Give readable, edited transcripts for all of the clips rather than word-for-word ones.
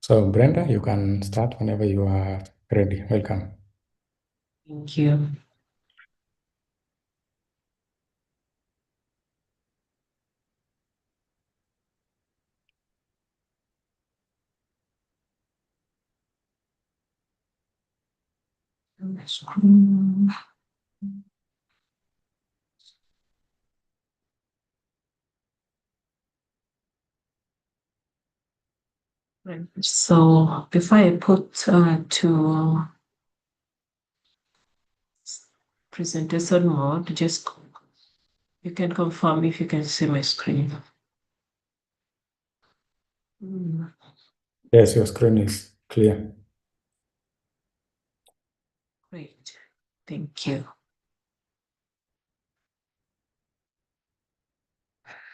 So, Brenda, you can start whenever you are ready. Welcome. Thank you. Right. So before I put to presentation mode, just you can confirm if you can see my screen. Yes, your screen is clear. Great. Thank you.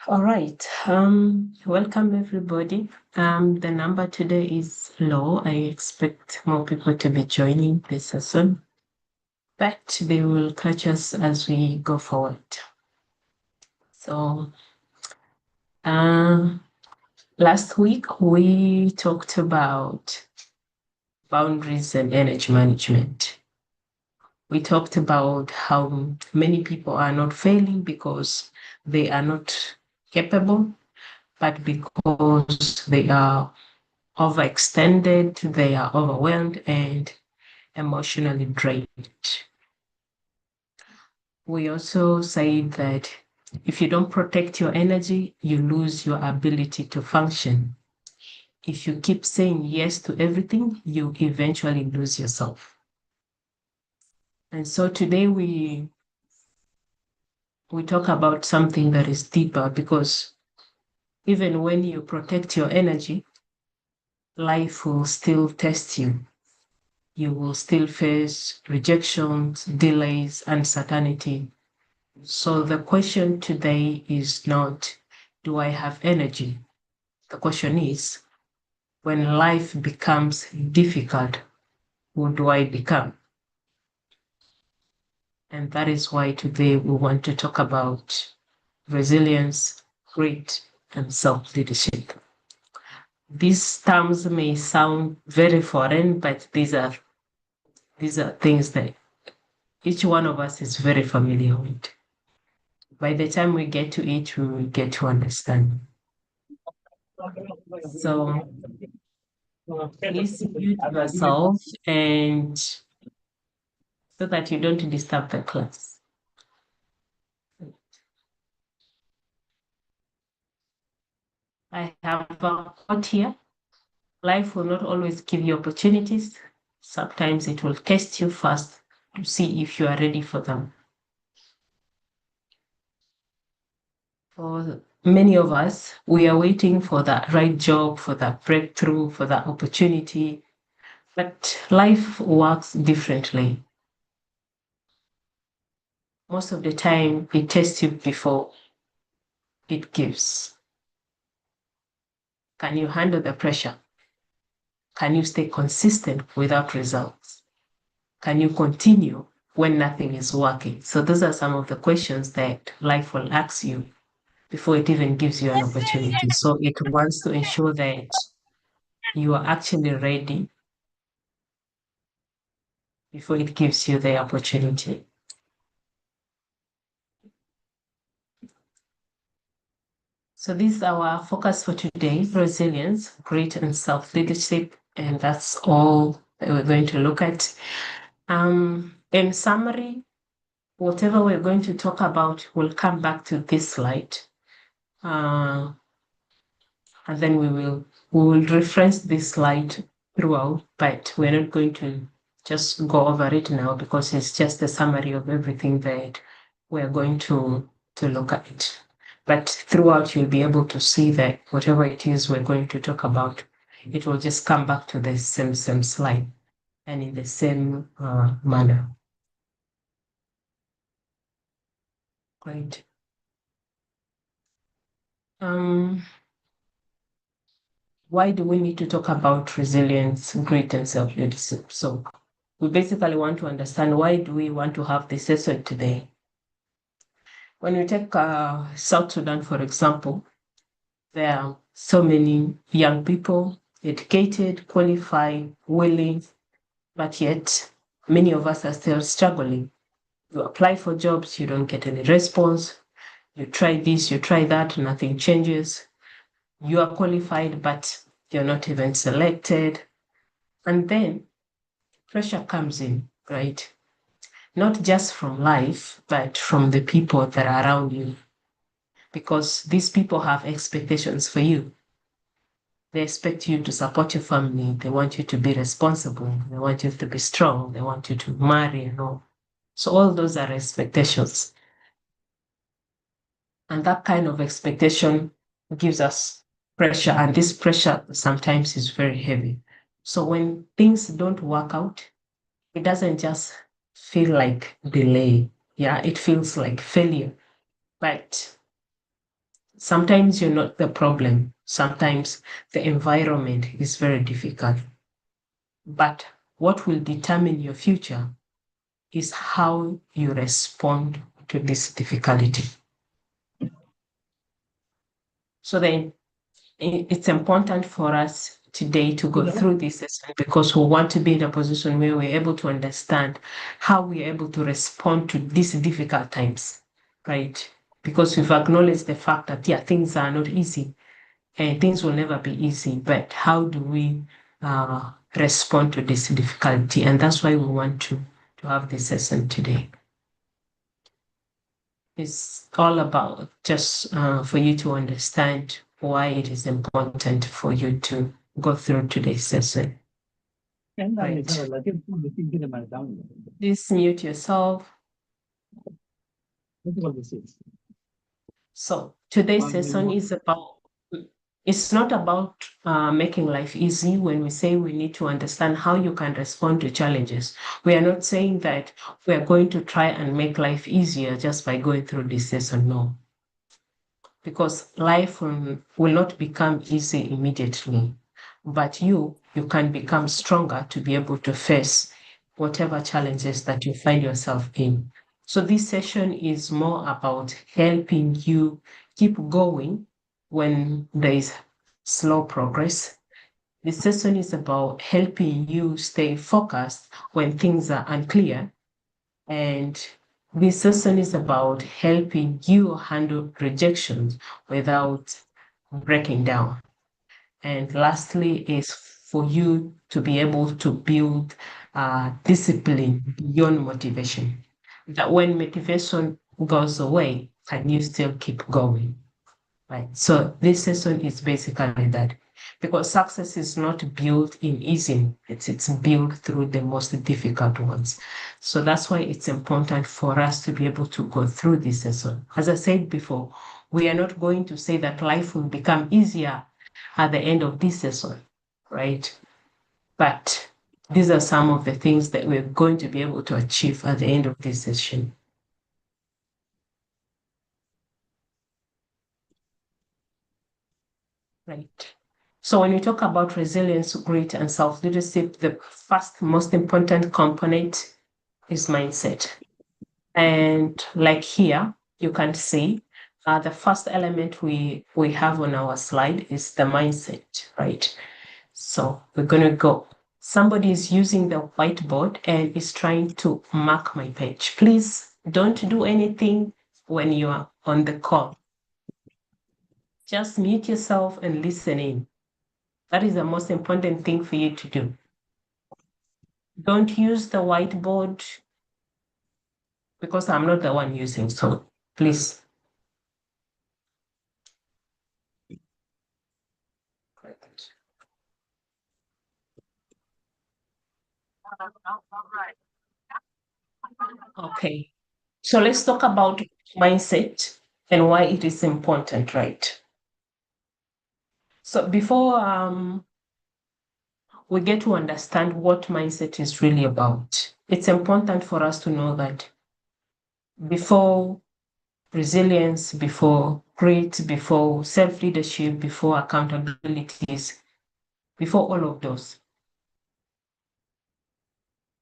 All right. Welcome everybody. The number today is low. I expect more people to be joining this session, but they will catch us as we go forward. So, last week we talked about boundaries and energy management. We talked about how many people are not failing because they are not capable, but because they are overextended, they are overwhelmed and emotionally drained. We also say that if you don't protect your energy, you lose your ability to function. If you keep saying yes to everything, you eventually lose yourself. And so today we talk about something that is deeper, because even when you protect your energy, life will still test you. You will still face rejections, delays, uncertainty. So the question today is not, do I have energy? The question is, when life becomes difficult, who do I become? And that is why today we want to talk about resilience, grit, and self-leadership. These terms may sound very foreign, but these are things that each one of us is very familiar with. By the time we get to it, we will get to understand. So please mute yourself and so that you don't disturb the class. I have a quote here. Life will not always give you opportunities. Sometimes it will test you first to see if you are ready for them. For many of us, we are waiting for that right job, for that breakthrough, for that opportunity. But life works differently. Most of the time, it tests you before it gives. Can you handle the pressure? Can you stay consistent without results? Can you continue when nothing is working? So those are some of the questions that life will ask you before it even gives you an opportunity. So it wants to ensure that you are actually ready before it gives you the opportunity. So this is our focus for today: resilience, grit, and self-leadership. And that's all that we're going to look at. In summary, whatever we're going to talk about, we'll come back to this slide. And then we will reference this slide throughout, but we're not going to just go over it now because it's just a summary of everything that we're going to look at. But throughout, you'll be able to see that whatever it is we're going to talk about, it will just come back to the same slide and in the same manner. Great. Why do we need to talk about resilience, grit, and self-leadership? So we basically want to understand, why do we want to have this session today? When we take South Sudan, for example, there are so many young people, educated, qualified, willing, but yet many of us are still struggling. You apply for jobs, you don't get any response. You try this, you try that, nothing changes. You are qualified, but you're not even selected. And then pressure comes in, right? Not just from life, but from the people that are around you. Because these people have expectations for you. They expect you to support your family. They want you to be responsible. They want you to be strong. They want you to marry and all. So all those are expectations. And that kind of expectation gives us pressure. And this pressure sometimes is very heavy. So when things don't work out, it doesn't just feel like delay. Yeah, it feels like failure. But sometimes you're not the problem. Sometimes the environment is very difficult. But what will determine your future is how you respond to this difficulty. So then it's important for us today to go through this lesson because we want to be in a position where we're able to understand how we're able to respond to these difficult times, right? Because we've acknowledged the fact that, yeah, things are not easy and things will never be easy, but how do we respond to this difficulty? And that's why we want to have this lesson today. It's all about just for you to understand why it is important for you to go through today's lesson. Right. Please mute yourself. So today's session is about, it's not about making life easy. When we say we need to understand how you can respond to challenges, we are not saying that we are going to try and make life easier just by going through this session, no. Because life will not become easy immediately, but you can become stronger to be able to face whatever challenges that you find yourself in. So this session is more about helping you keep going when there is slow progress. This session is about helping you stay focused when things are unclear. And this session is about helping you handle rejections without breaking down. And lastly, is for you to be able to build discipline beyond motivation. That when motivation goes away, can you still keep going? Right. So this session is basically that. Because success is not built in easy, it's built through the most difficult ones. So that's why it's important for us to be able to go through this session. As I said before, we are not going to say that life will become easier at the end of this session, right? But these are some of the things that we're going to be able to achieve at the end of this session. Right. So when we talk about resilience, grit, and self-leadership, the first most important component is mindset. And like here, you can see the first element we have on our slide is the mindset, right? So we're going to go. Somebody is using the whiteboard and is trying to mark my page. Please don't do anything when you are on the call. Just mute yourself and listen in. That is the most important thing for you to do. Don't use the whiteboard because I'm not the one using, so please. Okay, so let's talk about mindset and why it is important, right? So before we get to understand what mindset is really about, it's important for us to know that before resilience, before grit, before self-leadership, before accountabilities, before all of those,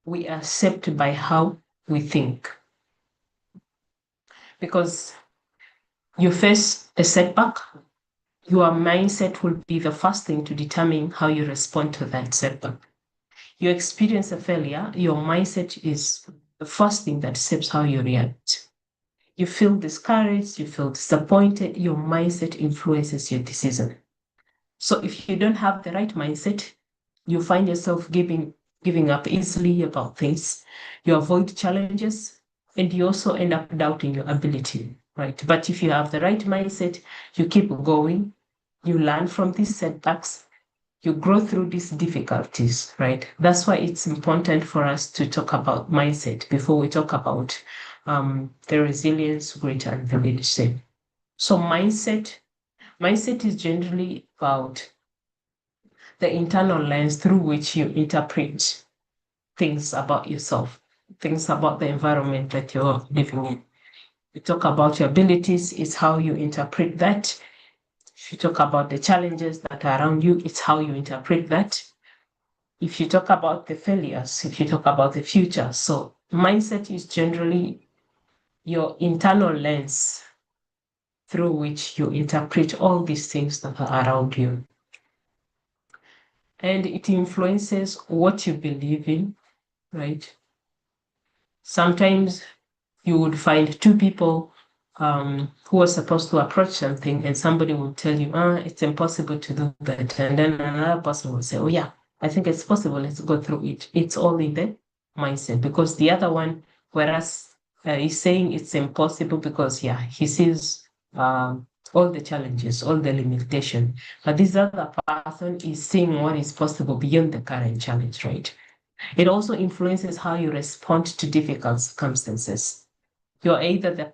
we are shaped by how we think. Because you face a setback, your mindset will be the first thing to determine how you respond to that setback. You experience a failure, your mindset is the first thing that shapes how you react. You feel discouraged, you feel disappointed, your mindset influences your decision. So if you don't have the right mindset, you find yourself giving up easily about things. You avoid challenges, and you also end up doubting your ability, right? But if you have the right mindset, you keep going, you learn from these setbacks, you grow through these difficulties, right? That's why it's important for us to talk about mindset before we talk about the resilience, grit, and the leadership. So mindset is generally about the internal lens through which you interpret things about yourself, things about the environment that you're living in. You talk about your abilities, it's how you interpret that. If you talk about the challenges that are around you, it's how you interpret that. If you talk about the failures, if you talk about the future. So mindset is generally your internal lens through which you interpret all these things that are around you. And it influences what you believe in, right? Sometimes you would find two people who are supposed to approach something, and somebody will tell you, it's impossible to do that. And then another person will say, oh, yeah, I think it's possible. Let's go through it. It's all in the mindset, because the other one, whereas he's saying it's impossible because, yeah, he sees all the challenges, all the limitation. But this other person is seeing what is possible beyond the current challenge, right? It also influences how you respond to difficult circumstances. You're either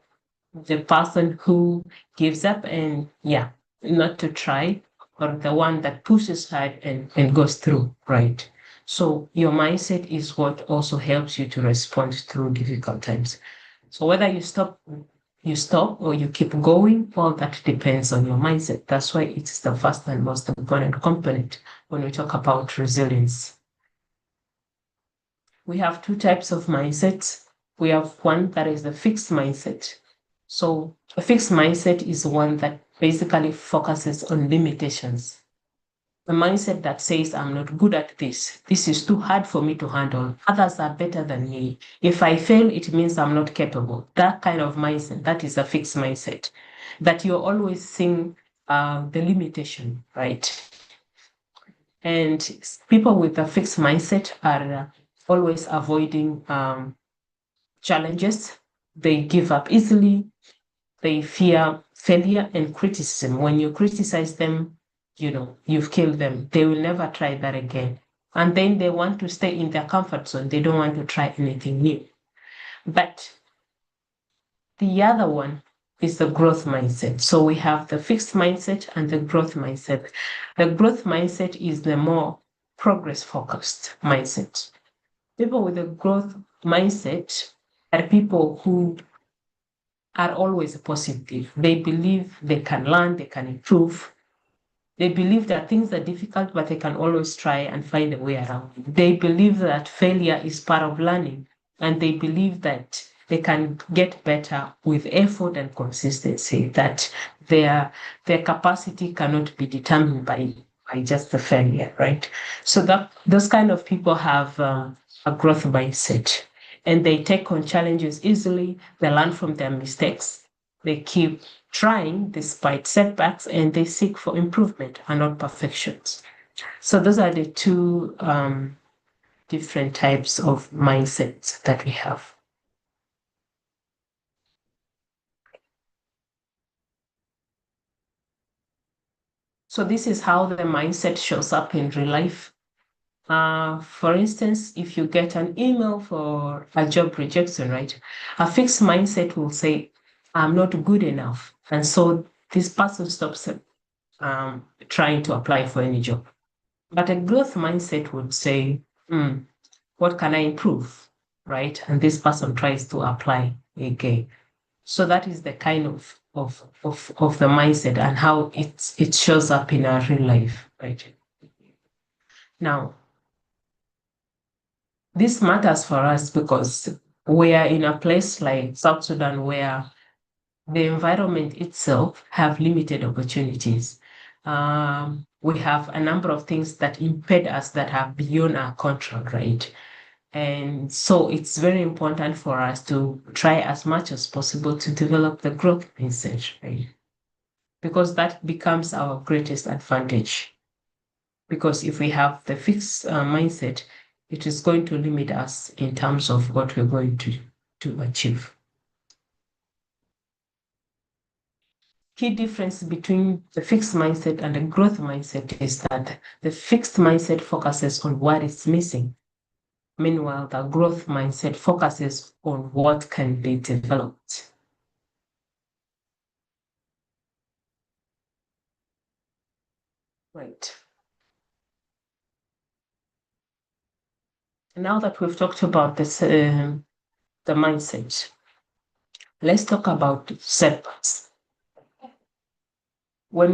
the person who gives up and, yeah, not to try, or the one that pushes hard and goes through, right? So your mindset is what also helps you to respond through difficult times. So whether you stop or you keep going, all that depends on your mindset. That's why it's the first and most important component when we talk about resilience. We have two types of mindsets. We have one that is the fixed mindset. So a fixed mindset is one that basically focuses on limitations. A mindset that says, I'm not good at this. This is too hard for me to handle. Others are better than me. If I fail, it means I'm not capable. That kind of mindset, that is a fixed mindset. That you're always seeing the limitation, right? And people with a fixed mindset are always avoiding challenges. They give up easily. They fear failure and criticism. When you criticize them, you've killed them. They will never try that again. And then they want to stay in their comfort zone. They don't want to try anything new. But the other one is the growth mindset. So we have the fixed mindset and the growth mindset. The growth mindset is the more progress focused mindset. People with a growth mindset are people who are always positive. They believe they can learn, they can improve. They believe that things are difficult, but they can always try and find a way around it. They believe that failure is part of learning, and they believe that they can get better with effort and consistency, that their capacity cannot be determined by just the failure, right? So that those kind of people have a growth mindset, and they take on challenges easily. They learn from their mistakes. They keep trying despite setbacks, and they seek for improvement and not perfections. So those are the two different types of mindsets that we have. So this is how the mindset shows up in real life. For instance, if you get an email for a job rejection, right? A fixed mindset will say, I'm not good enough. And so this person stops trying to apply for any job. But a growth mindset would say, what can I improve, right? And this person tries to apply again. So that is the kind of the mindset and how it shows up in our real life, right? Now, this matters for us because we are in a place like South Sudan where the environment itself have limited opportunities. We have a number of things that impede us that are beyond our control, right? And so it's very important for us to try as much as possible to develop the growth mindset, right? Because that becomes our greatest advantage. Because if we have the fixed mindset, it is going to limit us in terms of what we're going to achieve. Key difference between the fixed mindset and the growth mindset is that the fixed mindset focuses on what is missing. Meanwhile, the growth mindset focuses on what can be developed. Right. Now that we've talked about this, the mindset, let's talk about setbacks. What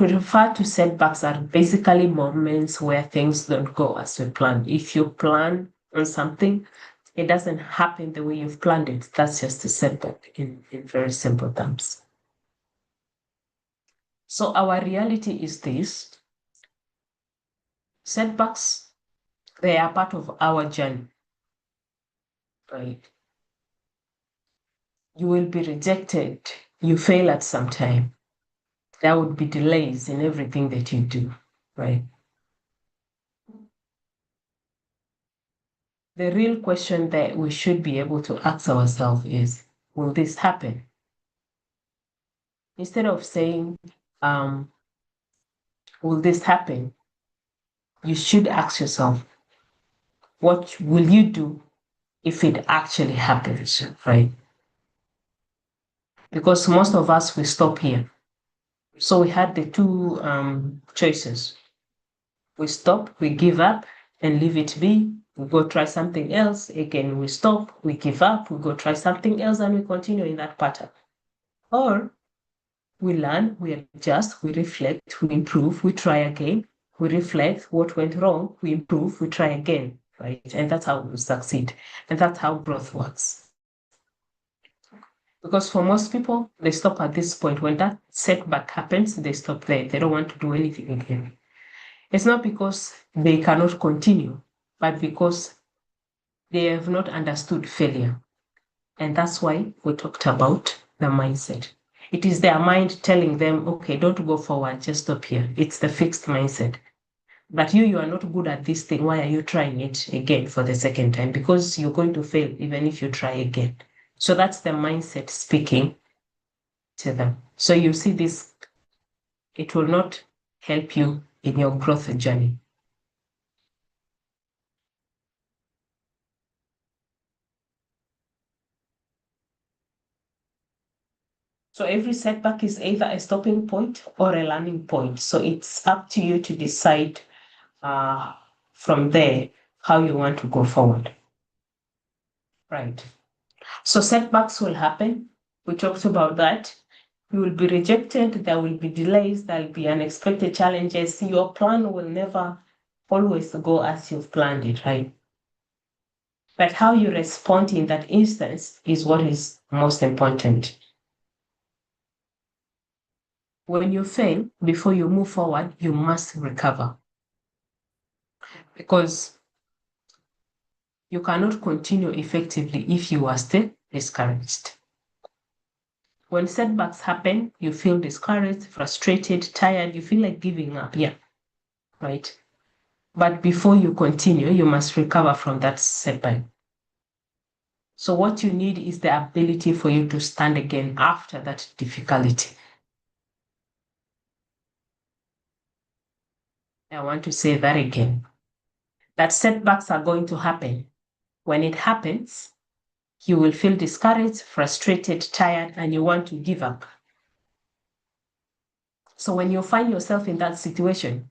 we refer to setbacks are basically moments where things don't go as we planned. If you plan on something, it doesn't happen the way you've planned it. That's just a setback in very simple terms. So our reality is this. Setbacks, they are part of our journey, right? You will be rejected. You fail at some time. There would be delays in everything that you do, right? The real question that we should be able to ask ourselves is, will this happen? Instead of saying, will this happen? You should ask yourself, what will you do if it actually happens, right? Because most of us will stop here. So we had the two choices. We stop, we give up and leave it be. We go try something else. Again, we stop, we give up, we go try something else, and we continue in that pattern. Or we learn, we adjust, we reflect, we improve, we try again, we reflect what went wrong, we improve, we try again, right? And that's how we succeed. And that's how growth works. Because for most people, they stop at this point. When that setback happens, they stop there. They don't want to do anything again. It's not because they cannot continue, but because they have not understood failure. And that's why we talked about the mindset. It is their mind telling them, okay, don't go forward, just stop here. It's the fixed mindset. But you are not good at this thing. Why are you trying it again for the second time? Because you're going to fail even if you try again. So that's the mindset speaking to them. So you see this, it will not help you in your growth journey. So every setback is either a stopping point or a learning point. So it's up to you to decide from there how you want to go forward. Right. So setbacks will happen. We talked about that. You will be rejected. There will be delays. There will be unexpected challenges. Your plan will never always go as you've planned it, right? But how you respond in that instance is what is most important. When you fail, before you move forward, you must recover. Because you cannot continue effectively if you are still discouraged. When setbacks happen, you feel discouraged, frustrated, tired, you feel like giving up. Yeah, right? But before you continue, you must recover from that setback. So what you need is the ability for you to stand again after that difficulty. I want to say that again. That setbacks are going to happen. When it happens, you will feel discouraged, frustrated, tired, and you want to give up. So when you find yourself in that situation,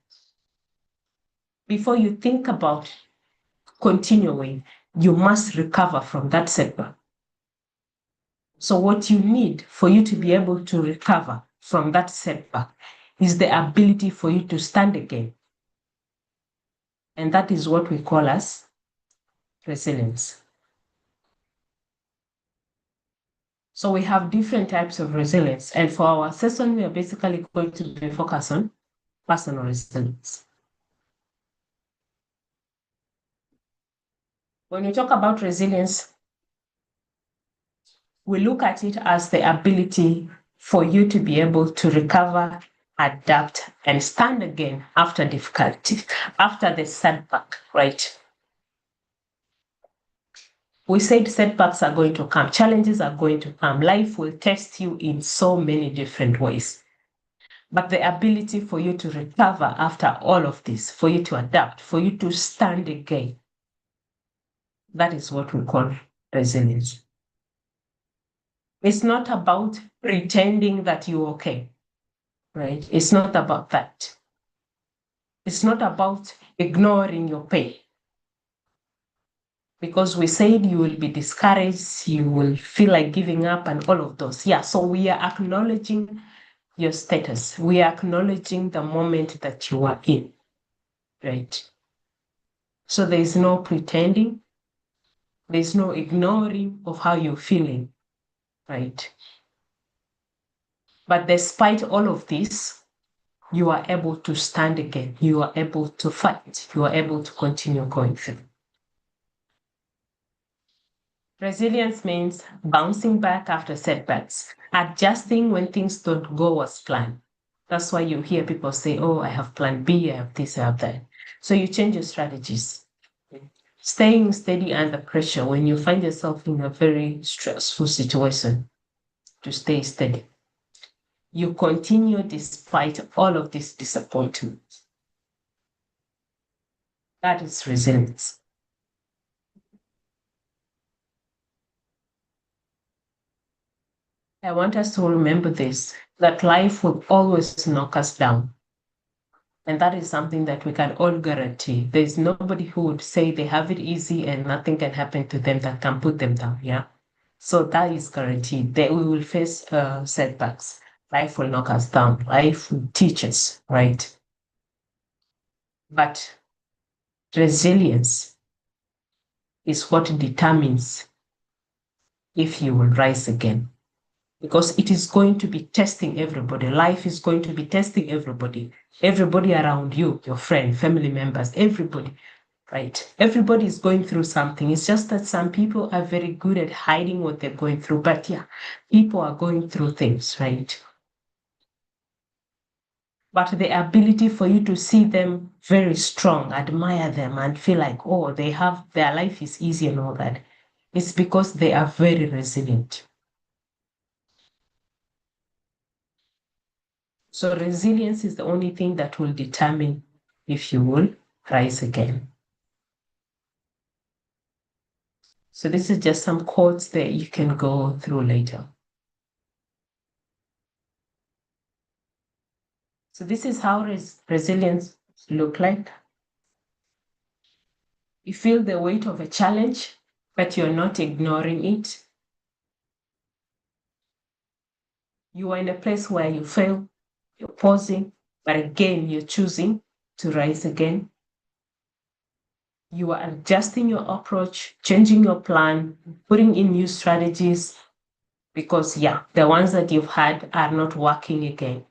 before you think about continuing, you must recover from that setback. So what you need for you to be able to recover from that setback is the ability for you to stand again. And that is what we call as resilience. So we have different types of resilience. And for our session, we are basically going to be focused on personal resilience. When we talk about resilience, we look at it as the ability for you to be able to recover, adapt, and stand again after difficulty, after the setback, right? We said setbacks are going to come, challenges are going to come. Life will test you in so many different ways. But the ability for you to recover after all of this, for you to adapt, for you to stand again, that is what we call resilience. It's not about pretending that you're okay, right? It's not about that. It's not about ignoring your pain. Because we said you will be discouraged, you will feel like giving up, and all of those. Yeah, so we are acknowledging your status. We are acknowledging the moment that you are in, right? So there is no pretending, there's no ignoring of how you're feeling, right? But despite all of this, you are able to stand again. You are able to fight. You are able to continue going through. Resilience means bouncing back after setbacks, adjusting when things don't go as planned. That's why you hear people say, oh, I have plan B, I have this, I have that. So you change your strategies. Staying steady under pressure when you find yourself in a very stressful situation, to stay steady. You continue despite all of this disappointment. That is resilience. I want us to remember this, that life will always knock us down. And that is something that we can all guarantee. There's nobody who would say they have it easy and nothing can happen to them that can put them down, yeah? So that is guaranteed that we will face setbacks. Life will knock us down. Life will teach us, right? But resilience is what determines if you will rise again. Because it is going to be testing everybody. Life is going to be testing everybody. Everybody around you, your friend, family members, everybody, right? Everybody is going through something. It's just that some people are very good at hiding what they're going through. But yeah, people are going through things, right? But the ability for you to see them very strong, admire them, and feel like, oh, they have their life is easy and all that, it's because they are very resilient. So resilience is the only thing that will determine if you will rise again. So this is just some quotes that you can go through later. So this is how resilience look like. You feel the weight of a challenge, but you're not ignoring it. You are in a place where you fail, you're pausing, but again, you're choosing to rise again. You are adjusting your approach, changing your plan, putting in new strategies, because yeah, the ones that you've had are not working again.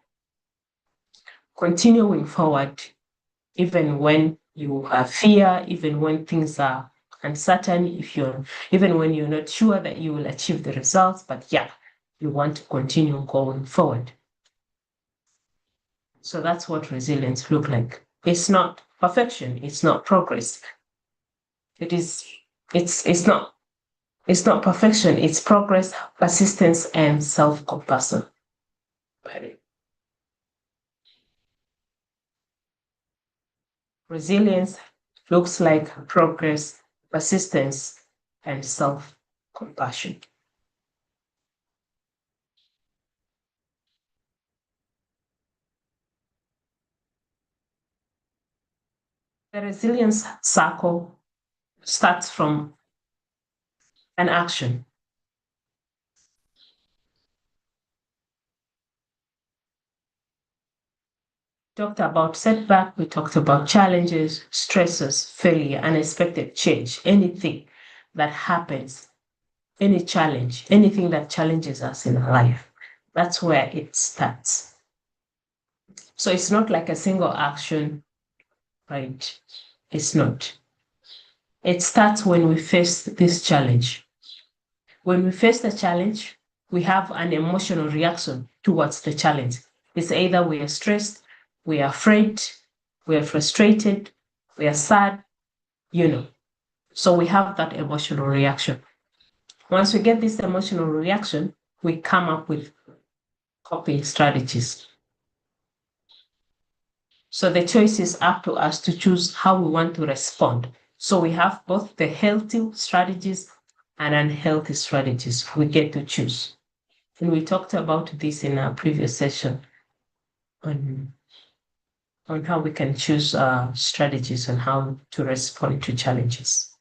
Continuing forward, even when you have fear, even when things are uncertain, even when you're not sure that you will achieve the results, but yeah, you want to continue going forward. So that's what resilience looks like. It's not perfection, it's not progress. It's not perfection, it's progress, persistence, and self-compassion. Resilience looks like progress, persistence, and self-compassion. The resilience circle starts from an action. Talked about setback, we talked about challenges, stresses, failure, unexpected change, anything that happens any challenge, anything that challenges us in our life. That's where it starts. So it's not like a single action, right? It's not. It starts when we face this challenge. When we face the challenge, we have an emotional reaction towards the challenge. It's either we are stressed, we are afraid, we are frustrated, we are sad, So we have that emotional reaction. Once we get this emotional reaction, we come up with coping strategies. So the choice is up to us to choose how we want to respond. So we have both the healthy strategies and unhealthy strategies. We get to choose. And we talked about this in our previous session on how we can choose strategies and how to respond to challenges.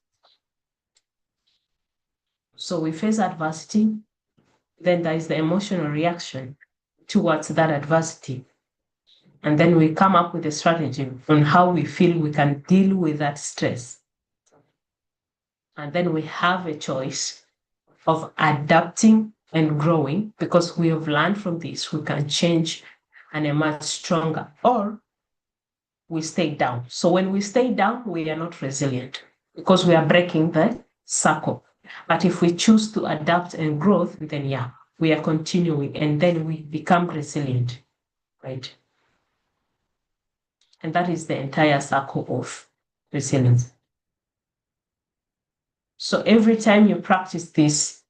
So we face adversity, then there is the emotional reaction towards that adversity. And then we come up with a strategy on how we feel we can deal with that stress. And then we have a choice of adapting and growing because we have learned from this, we can change and emerge stronger, or we stay down. So when we stay down, we are not resilient because we are breaking the circle. But if we choose to adapt and grow, then yeah, we are continuing and then we become resilient, right? And that is the entire circle of resilience. So every time you practice this,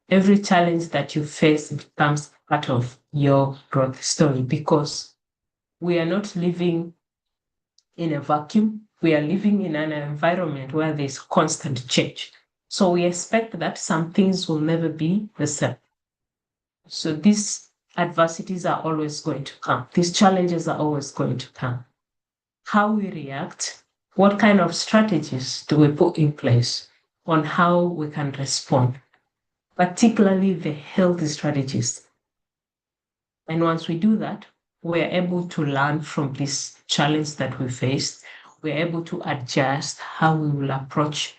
every challenge that you face becomes part of your growth story because we are not living in a vacuum. We are living in an environment where there's constant change. So we expect that some things will never be the same. So these adversities are always going to come. These challenges are always going to come. How we react, what kind of strategies do we put in place on how we can respond, particularly the healthy strategies. And once we do that, we're able to learn from this challenge that we faced. We're able to adjust how we will approach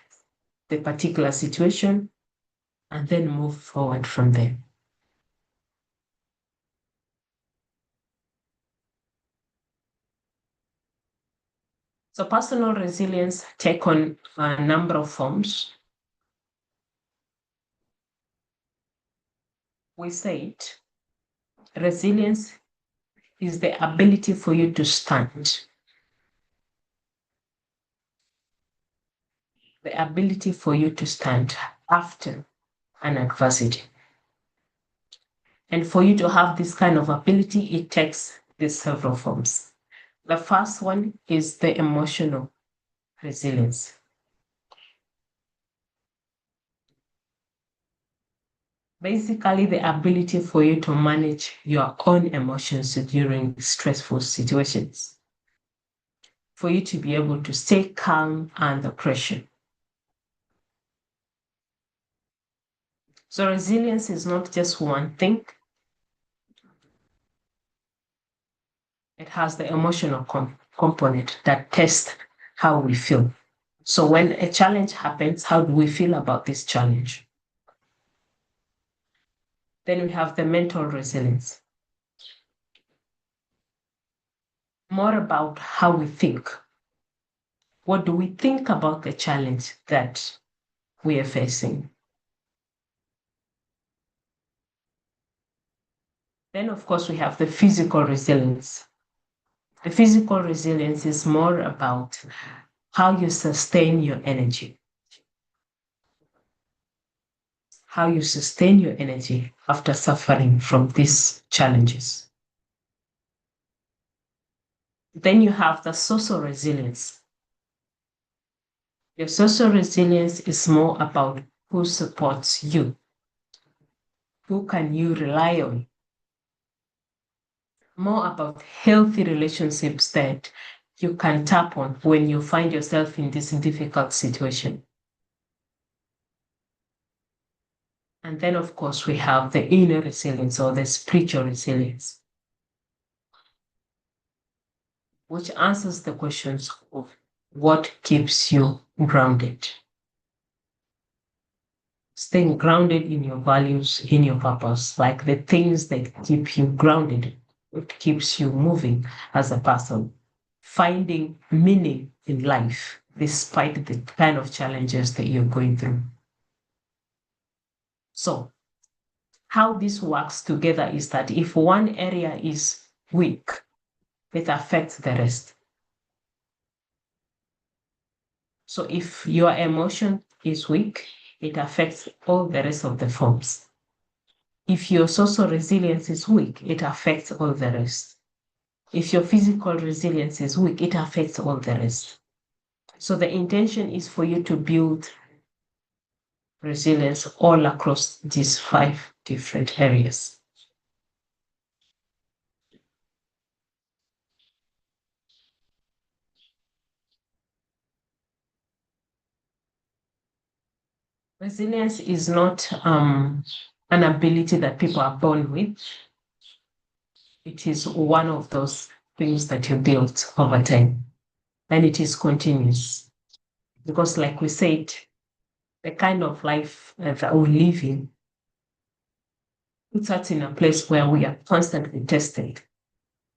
the particular situation and then move forward from there. So personal resilience take on a number of forms. We said resilience is the ability for you to stand. The ability for you to stand after an adversity. And for you to have this kind of ability, it takes these several forms. The first one is the emotional resilience. Basically, the ability for you to manage your own emotions during stressful situations. For you to be able to stay calm under pressure. So resilience is not just one thing. It has the emotional component that tests how we feel. So when a challenge happens, how do we feel about this challenge? Then we have the mental resilience. More about how we think. What do we think about the challenge that we are facing? Then, of course, we have the physical resilience. The physical resilience is more about how you sustain your energy. How you sustain your energy after suffering from these challenges. Then you have the social resilience. Your social resilience is more about who supports you. Who can you rely on? More about healthy relationships that you can tap on when you find yourself in this difficult situation. And then, of course, we have the inner resilience or the spiritual resilience, which answers the questions of what keeps you grounded. staying grounded in your values, in your purpose, like the things that keep you grounded, it keeps you moving as a person, finding meaning in life despite the kind of challenges that you're going through. So, how this works together is that if one area is weak, it affects the rest. So if your emotion is weak, it affects all the rest of the forms. If your social resilience is weak, it affects all the rest. If your physical resilience is weak, it affects all the rest. So the intention is for you to build resilience all across these 5 different areas. Resilience is not an ability that people are born with. It is one of those things that you build over time, and it is continuous. Because, like we said, the kind of life that we live in puts us in a place where we are constantly tested.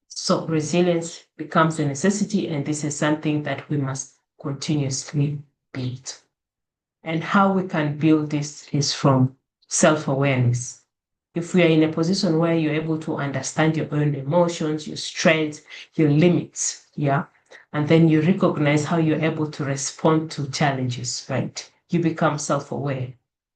So resilience becomes a necessity, and this is something that we must continuously build. And how we can build this is from self-awareness. If we are in a position where you're able to understand your own emotions, your strengths, your limits, yeah, and then you recognize how you're able to respond to challenges, right? You become self-aware.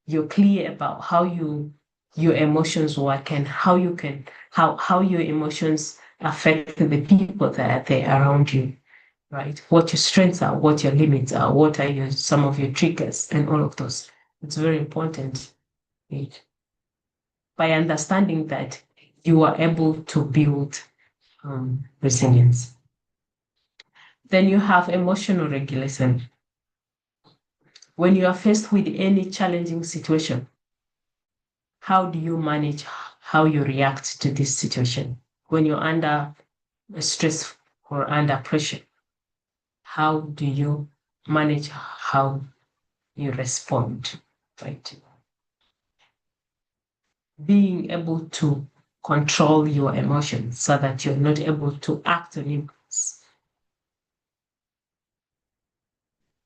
You're clear about how your emotions work and how your emotions affect the people that are there around you, right? What your strengths are, what your limits are, what are some of your triggers, and all of those. It's very important. Right? By understanding that, you are able to build resilience. Then you have emotional regulation. When you are faced with any challenging situation, how do you manage how you react to this situation? When you're under stress or under pressure, how do you manage how you respond, right? Being able to control your emotions so that you're not able to act on impulse.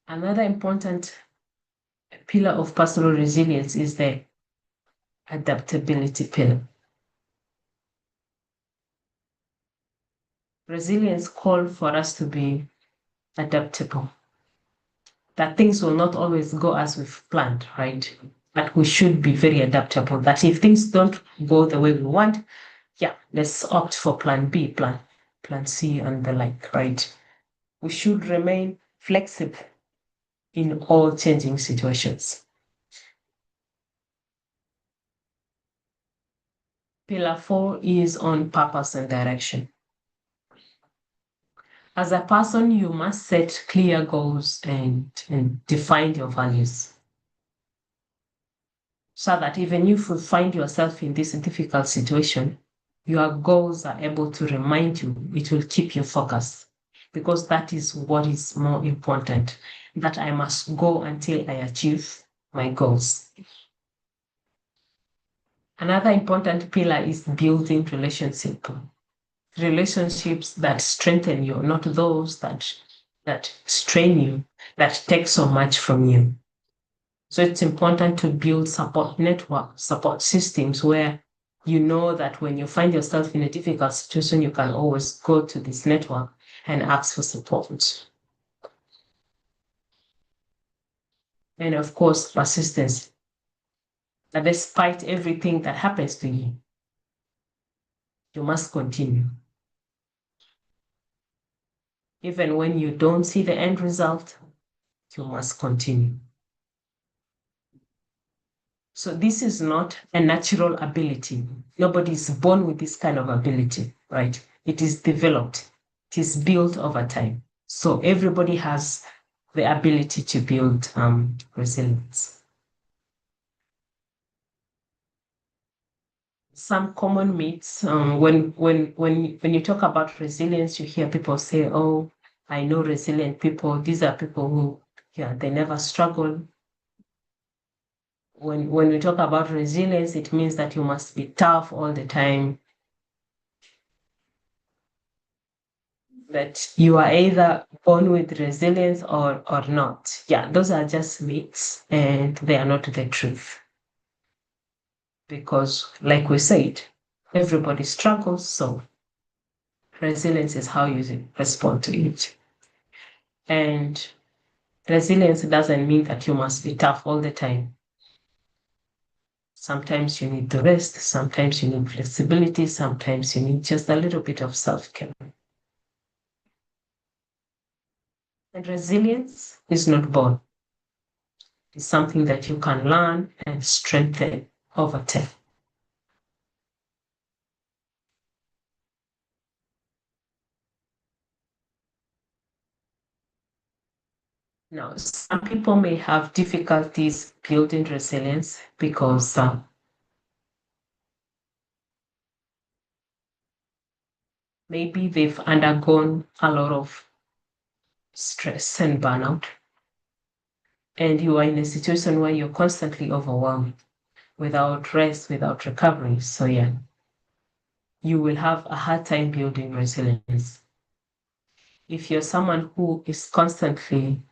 Another important pillar of personal resilience is the adaptability pillar. Resilience calls for us to be adaptable, that things will not always go as we've planned, right? But we should be very adaptable, that if things don't go the way we want, yeah, let's opt for plan B, plan C, and the like, right? We should remain flexible in all changing situations. Pillar 4 is on purpose and direction. As a person, you must set clear goals and define your values, so that even if you find yourself in this difficult situation, your goals are able to remind you, it will keep you focused, because that is what is more important, that I must go until I achieve my goals. Another important pillar is building relationships that strengthen you, not those that strain you, that take so much from you. So it's important to build support networks, support systems where you know that when you find yourself in a difficult situation, you can always go to this network and ask for support. And of course, persistence. That despite everything that happens to you, you must continue. Even when you don't see the end result, you must continue. So this is not a natural ability. Nobody is born with this kind of ability, right? It is developed. It is built over time. So everybody has the ability to build resilience. Some common myths. When you talk about resilience, you hear people say, "Oh, I know resilient people. These are people who, yeah, they never struggle." when we talk about resilience, it means that you must be tough all the time, that you are either born with resilience or not. Yeah, those are just myths and they are not the truth. Because, like we said, everybody struggles, so resilience is how you respond to it. And resilience doesn't mean that you must be tough all the time. Sometimes you need to rest, sometimes you need flexibility, sometimes you need just a little bit of self-care. And resilience is not born. It's something that you can learn and strengthen over time. Now, some people may have difficulties building resilience because maybe they've undergone a lot of stress and burnout, and you are in a situation where you're constantly overwhelmed without rest, without recovery. So, yeah, you will have a hard time building resilience. If you're someone who is constantly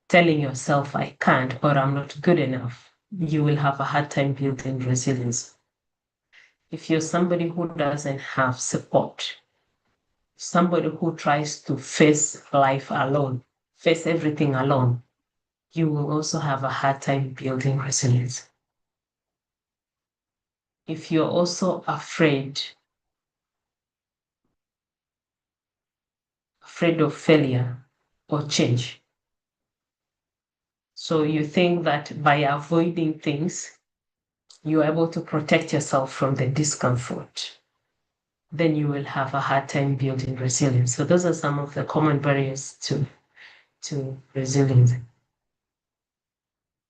telling yourself, I can't or I'm not good enough, you will have a hard time building resilience. If you're somebody who doesn't have support, somebody who tries to face life alone, face everything alone, you will also have a hard time building resilience. If you're also afraid of failure or change, so you think that by avoiding things, you're able to protect yourself from the discomfort, then you will have a hard time building resilience. So those are some of the common barriers to resilience.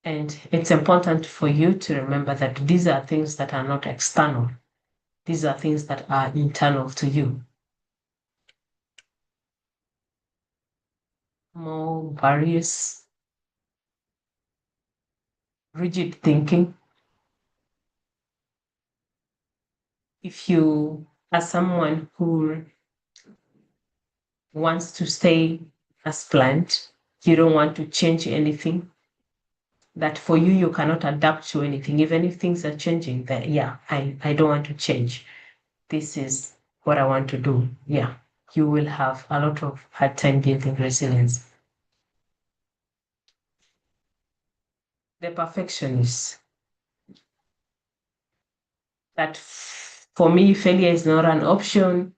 And it's important for you to remember that these are things that are not external. These are things that are internal to you. More barriers, rigid thinking. If you are someone who wants to stay as planned, you don't want to change anything, that for you, you cannot adapt to anything. Even if things are changing, that, yeah, I don't want to change. This is what I want to do. Yeah, you will have a lot of hard time building resilience. The perfectionist. That for me, failure is not an option.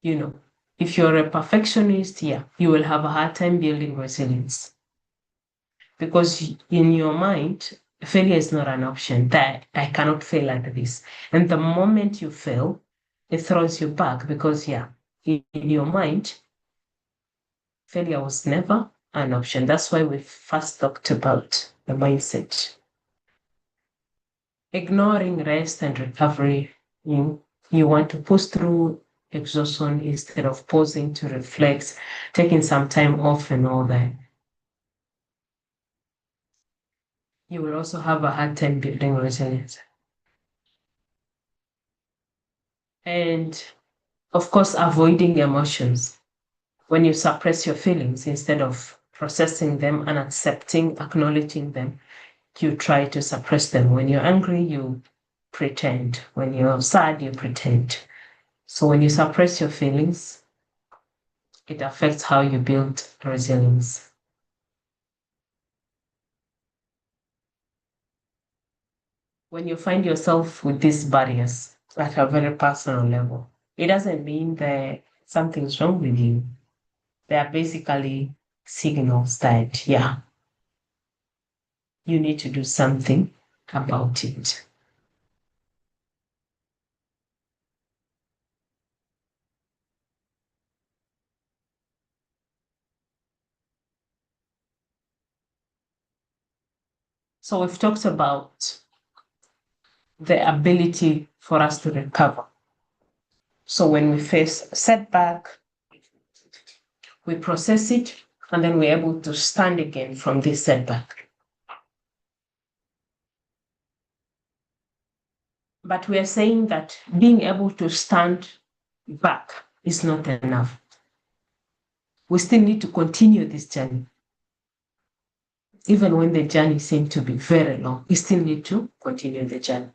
You know, if you're a perfectionist, yeah, you will have a hard time building resilience. Because in your mind, failure is not an option, that I cannot fail at this. And the moment you fail, it throws you back because, yeah, in your mind, failure was never an option. That's why we first talked about the mindset. Ignoring rest and recovery, you want to push through exhaustion instead of pausing to reflect, taking some time off and all that. You will also have a hard time building resilience. And of course, avoiding emotions. When you suppress your feelings instead of processing them and accepting, acknowledging them, you try to suppress them. When you're angry, you pretend. When you're sad, you pretend. So when you suppress your feelings, it affects how you build resilience. When you find yourself with these barriers at a very personal level, it doesn't mean that something's wrong with you. They are basically signals that, yeah, you need to do something about it. So we've talked about the ability for us to recover. So when we face a setback, we process it, and then we're able to stand again from this setback. But we are saying that being able to stand back is not enough. We still need to continue this journey. Even when the journey seems to be very long, we still need to continue the journey.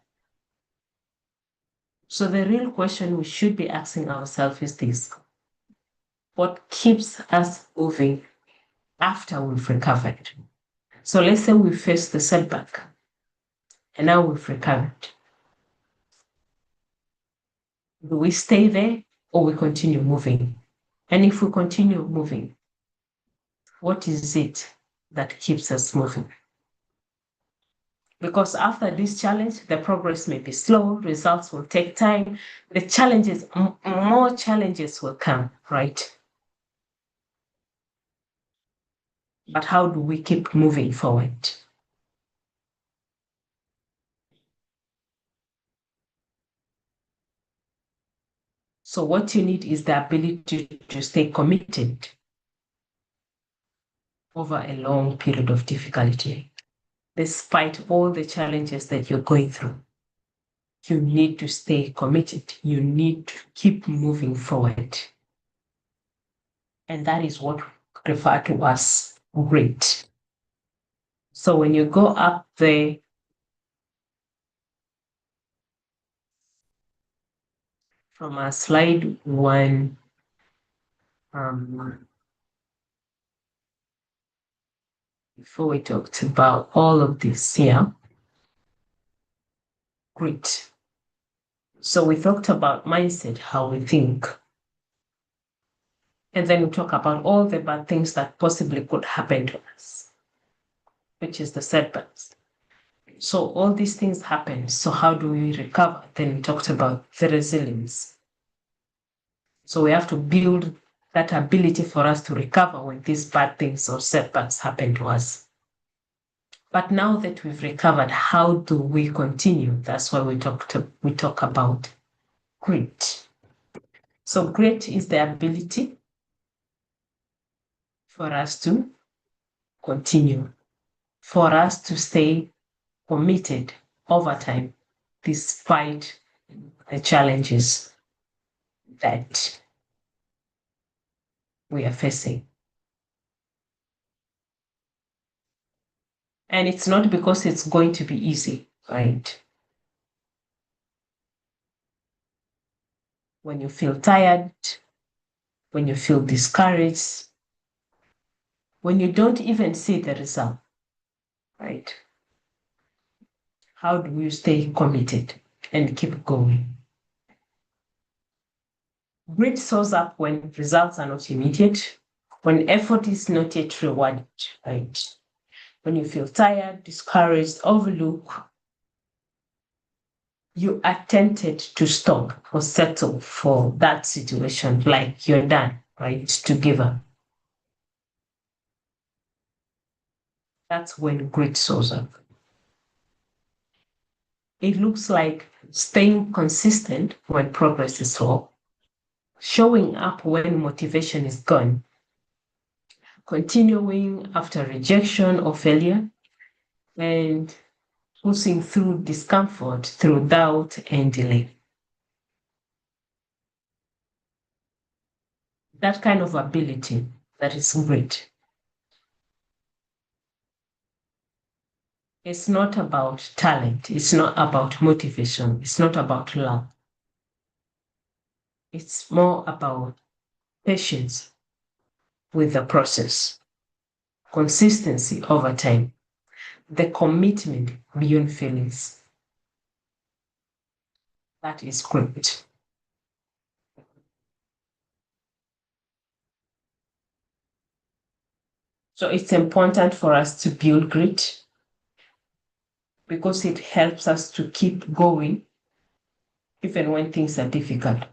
So the real question we should be asking ourselves is this: what keeps us moving after we've recovered? So let's say we faced the setback and now we've recovered. Do we stay there or we continue moving? And if we continue moving, what is it that keeps us moving? Because after this challenge, the progress may be slow, results will take time, the challenges, more challenges will come, right? But how do we keep moving forward? So what you need is the ability to stay committed over a long period of difficulty. Despite all the challenges that you're going through, you need to stay committed. You need to keep moving forward. And that is what we refer to as grit. So when you go up there, from our slide 1, before we talked about all of this here, grit. So we talked about mindset, how we think. And then we talk about all the bad things that possibly could happen to us, which is the setbacks. So all these things happen. So how do we recover? Then we talked about the resilience. So we have to build that ability for us to recover when these bad things or setbacks happen to us. But now that we've recovered, how do we continue? That's why we talk about grit. So grit is the ability for us to continue, for us to stay committed over time, despite the challenges that we are facing. And it's not because it's going to be easy, right? When you feel tired, when you feel discouraged, when you don't even see the result, right? How do you stay committed and keep going? Grit shows up when results are not immediate, when effort is not yet rewarded, right? When you feel tired, discouraged, overlooked, you are tempted to stop or settle for that situation, like you're done, right? To give up. That's when grit shows up. It looks like staying consistent when progress is slow, showing up when motivation is gone, continuing after rejection or failure, and pushing through discomfort, through doubt and delay. That kind of ability, that is grit. It's not about talent. It's not about motivation. It's not about luck. It's more about patience with the process, consistency over time, the commitment beyond feelings. That is grit. So it's important for us to build grit because it helps us to keep going even when things are difficult.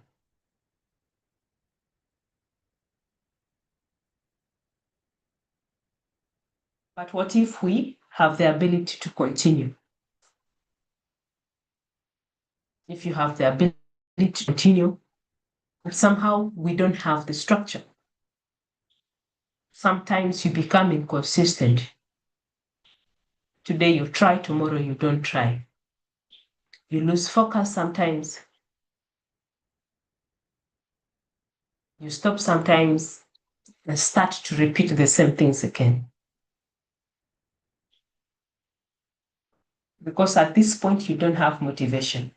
But what if we have the ability to continue? If you have the ability to continue, but somehow we don't have the structure. Sometimes you become inconsistent. Today you try, tomorrow you don't try. You lose focus sometimes. You stop sometimes and start to repeat the same things again. Because at this point, you don't have motivation.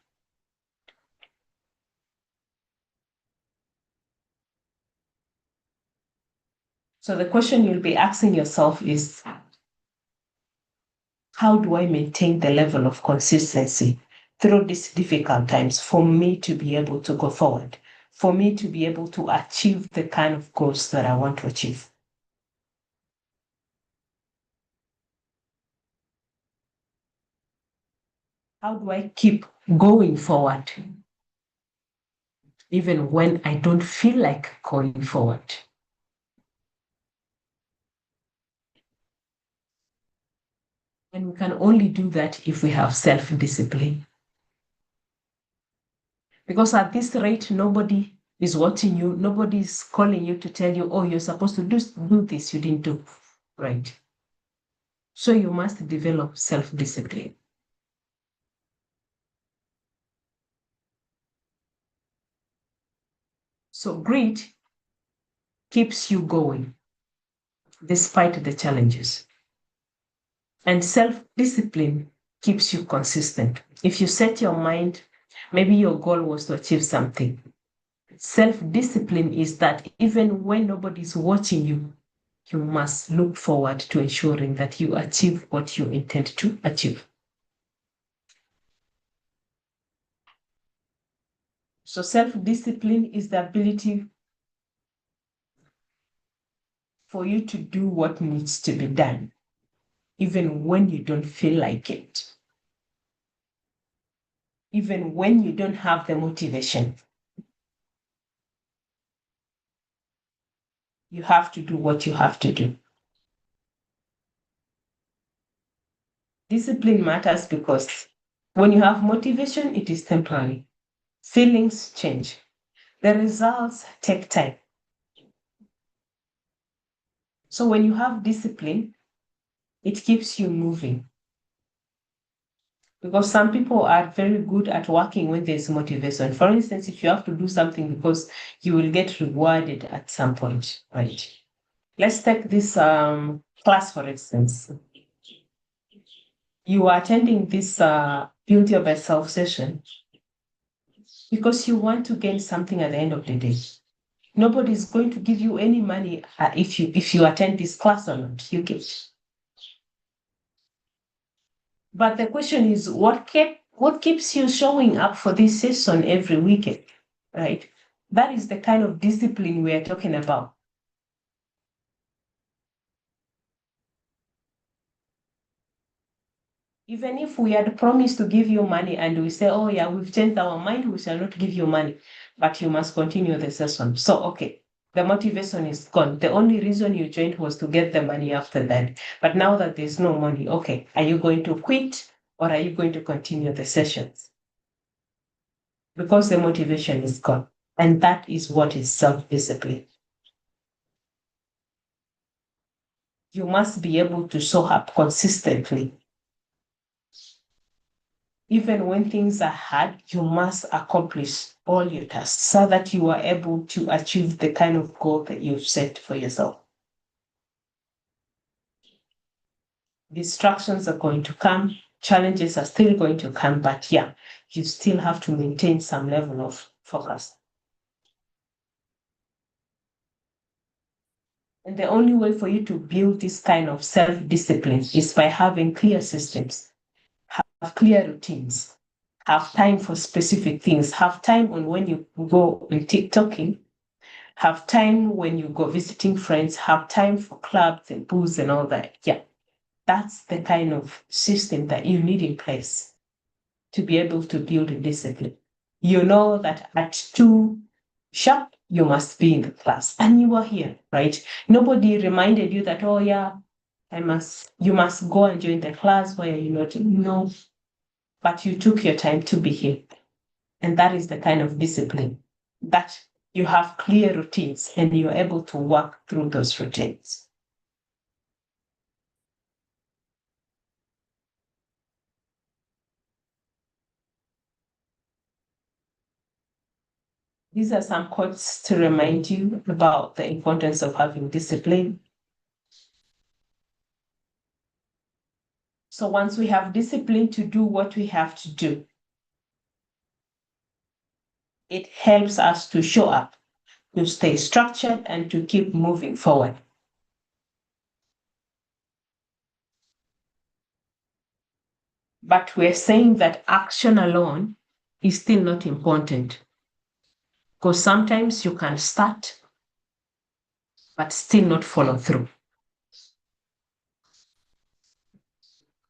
So the question you'll be asking yourself is, how do I maintain the level of consistency through these difficult times for me to be able to go forward, for me to be able to achieve the kind of goals that I want to achieve? How do I keep going forward even when I don't feel like going forward? And we can only do that if we have self-discipline. Because at this rate, nobody is watching you, nobody is calling you to tell you, oh, you're supposed to do this, you didn't do, right? So you must develop self-discipline. So grit keeps you going despite the challenges. And self-discipline keeps you consistent. If you set your mind, maybe your goal was to achieve something. Self-discipline is that even when nobody's watching you, you must look forward to ensuring that you achieve what you intend to achieve. So self-discipline is the ability for you to do what needs to be done, even when you don't feel like it, even when you don't have the motivation. You have to do what you have to do. Discipline matters because when you have motivation, it is temporary. Feelings change. The results take time. So when you have discipline, it keeps you moving. Because some people are very good at working when there's motivation. For instance, if you have to do something because you will get rewarded at some point, right? Let's take this class, for instance. You are attending this Beauty of Yourself session because you want to gain something at the end of the day. Nobody is going to give you any money if you attend this class or not. You get. But the question is, what keeps you showing up for this session every weekend, right? That is the kind of discipline we are talking about. Even if we had promised to give you money and we say, oh yeah, we've changed our mind, we shall not give you money, but you must continue the session. So, okay, the motivation is gone. The only reason you joined was to get the money after that. But now that there's no money, okay, are you going to quit or are you going to continue the sessions? Because the motivation is gone. And that is what is self-discipline. You must be able to show up consistently. Even when things are hard, you must accomplish all your tasks so that you are able to achieve the kind of goal that you've set for yourself. Distractions are going to come, challenges are still going to come, but yeah, you still have to maintain some level of focus. And the only way for you to build this kind of self-discipline is by having clear systems, have clear routines, have time for specific things, have time on when you go on TikToking, have time when you go visiting friends, have time for clubs and booze and all that. Yeah, that's the kind of system that you need in place to be able to build a discipline. You know that at 2 sharp, you must be in the class and you are here, right? Nobody reminded you that, oh yeah, you must go and join the class. Why are you not? No, but you took your time to be here. And that is the kind of discipline that you have clear routines and you're able to work through those routines. These are some quotes to remind you about the importance of having discipline. So once we have discipline to do what we have to do, it helps us to show up, to stay structured, and to keep moving forward. But we're saying that action alone is still not important, because sometimes you can start, but still not follow through.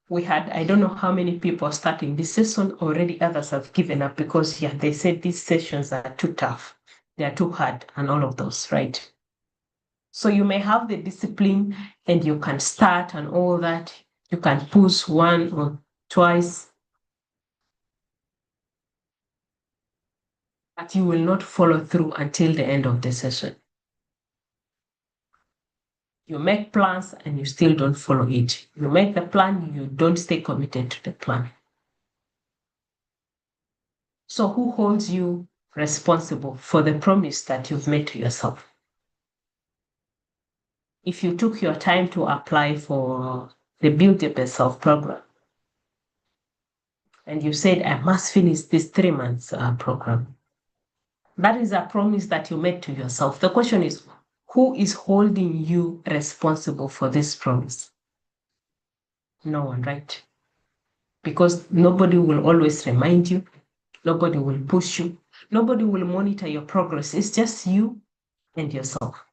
We had, I don't know how many people starting this session already, others have given up because they said these sessions are too tough, they are too hard, and all of those, right? So you may have the discipline and you can start and all that. You can push one or twice, but you will not follow through until the end of the session. You make plans and you still don't follow it. You make the plan, you don't stay committed to the plan. So who holds you responsible for the promise that you've made to yourself? If you took your time to apply for the Build Up Yourself program, and you said, I must finish this 3 months program, that is a promise that you made to yourself. The question is, who is holding you responsible for this promise? No one, right? Because nobody will always remind you. Nobody will push you. Nobody will monitor your progress. It's just you and yourself.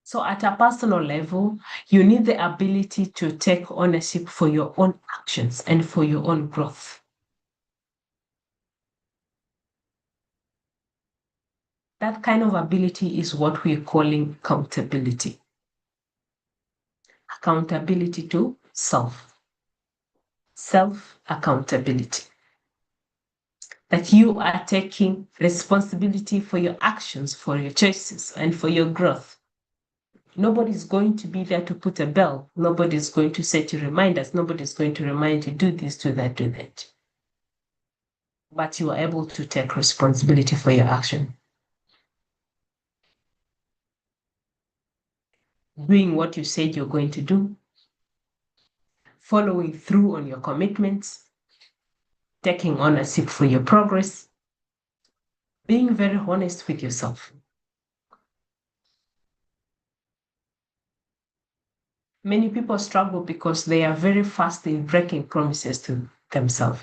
So at a personal level, you need the ability to take ownership for your own actions and for your own growth. That kind of ability is what we're calling accountability. Accountability to self. Self-accountability. That you are taking responsibility for your actions, for your choices, and for your growth. Nobody's going to be there to put a bell. Nobody's going to set you reminders. Nobody's going to remind you, do this, do that, do that. But you are able to take responsibility for your action. Doing what you said you're going to do. Following through on your commitments. Taking ownership for your progress. Being very honest with yourself. Many people struggle because they are very fast in breaking promises to themselves.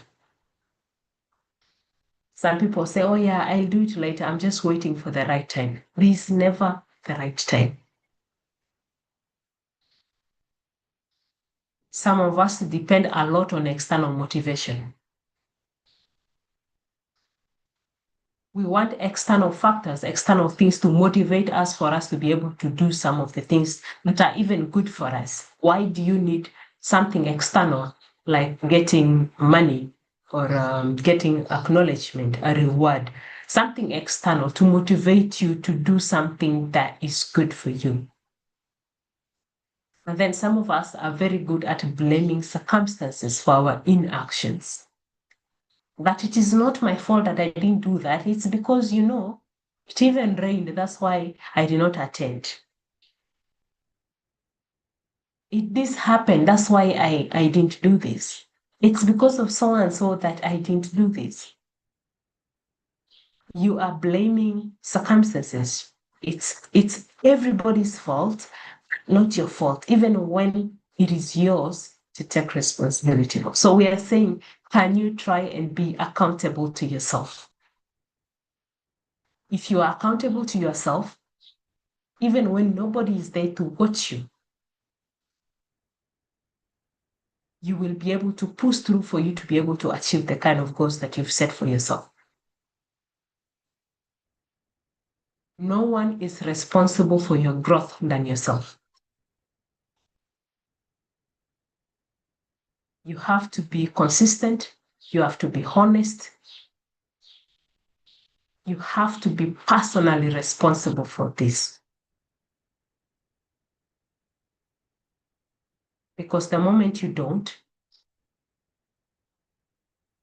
Some people say, oh yeah, I'll do it later. I'm just waiting for the right time. There's never the right time. Some of us depend a lot on external motivation. We want external factors, external things to motivate us for us to be able to do some of the things that are even good for us. Why do you need something external like getting money or getting acknowledgement, a reward, something external to motivate you to do something that is good for you? And then some of us are very good at blaming circumstances for our inactions. That it is not my fault that I didn't do that. It's because, it even rained. That's why I did not attend. This happened. That's why I didn't do this. It's because of so and so that I didn't do this. You are blaming circumstances. It's everybody's fault, not your fault, even when it is yours to take responsibility for. So we are saying, can you try and be accountable to yourself? If you are accountable to yourself, even when nobody is there to watch you, you will be able to push through for you to be able to achieve the kind of goals that you've set for yourself. No one is responsible for your growth than yourself. You have to be consistent. You have to be honest. You have to be personally responsible for this. Because the moment you don't,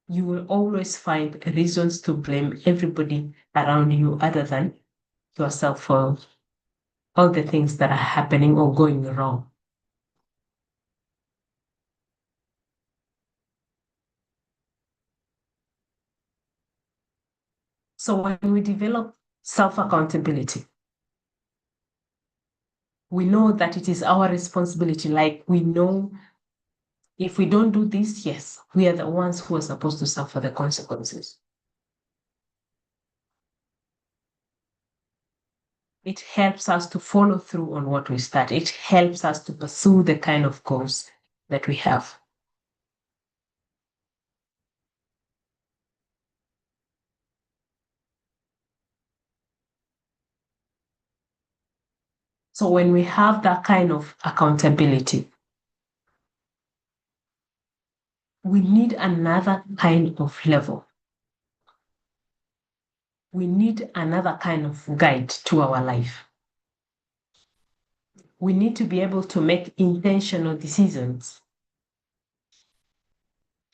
you will always find reasons to blame everybody around you other than yourself for all the things that are happening or going wrong. So when we develop self-accountability, we know that it is our responsibility. Like we know if we don't do this, yes, we are the ones who are supposed to suffer the consequences. It helps us to follow through on what we start. It helps us to pursue the kind of goals that we have. So when we have that kind of accountability, we need another kind of level. We need another kind of guide to our life. We need to be able to make intentional decisions.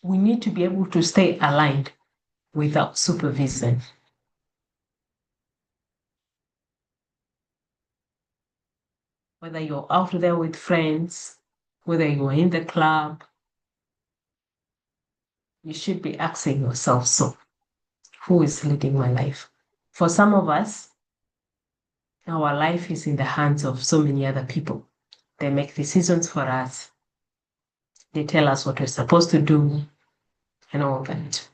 We need to be able to stay aligned without supervision. Whether you're out there with friends, whether you're in the club, you should be asking yourself, so who is leading my life? For some of us, our life is in the hands of so many other people. They make decisions for us. They tell us what we're supposed to do and all that.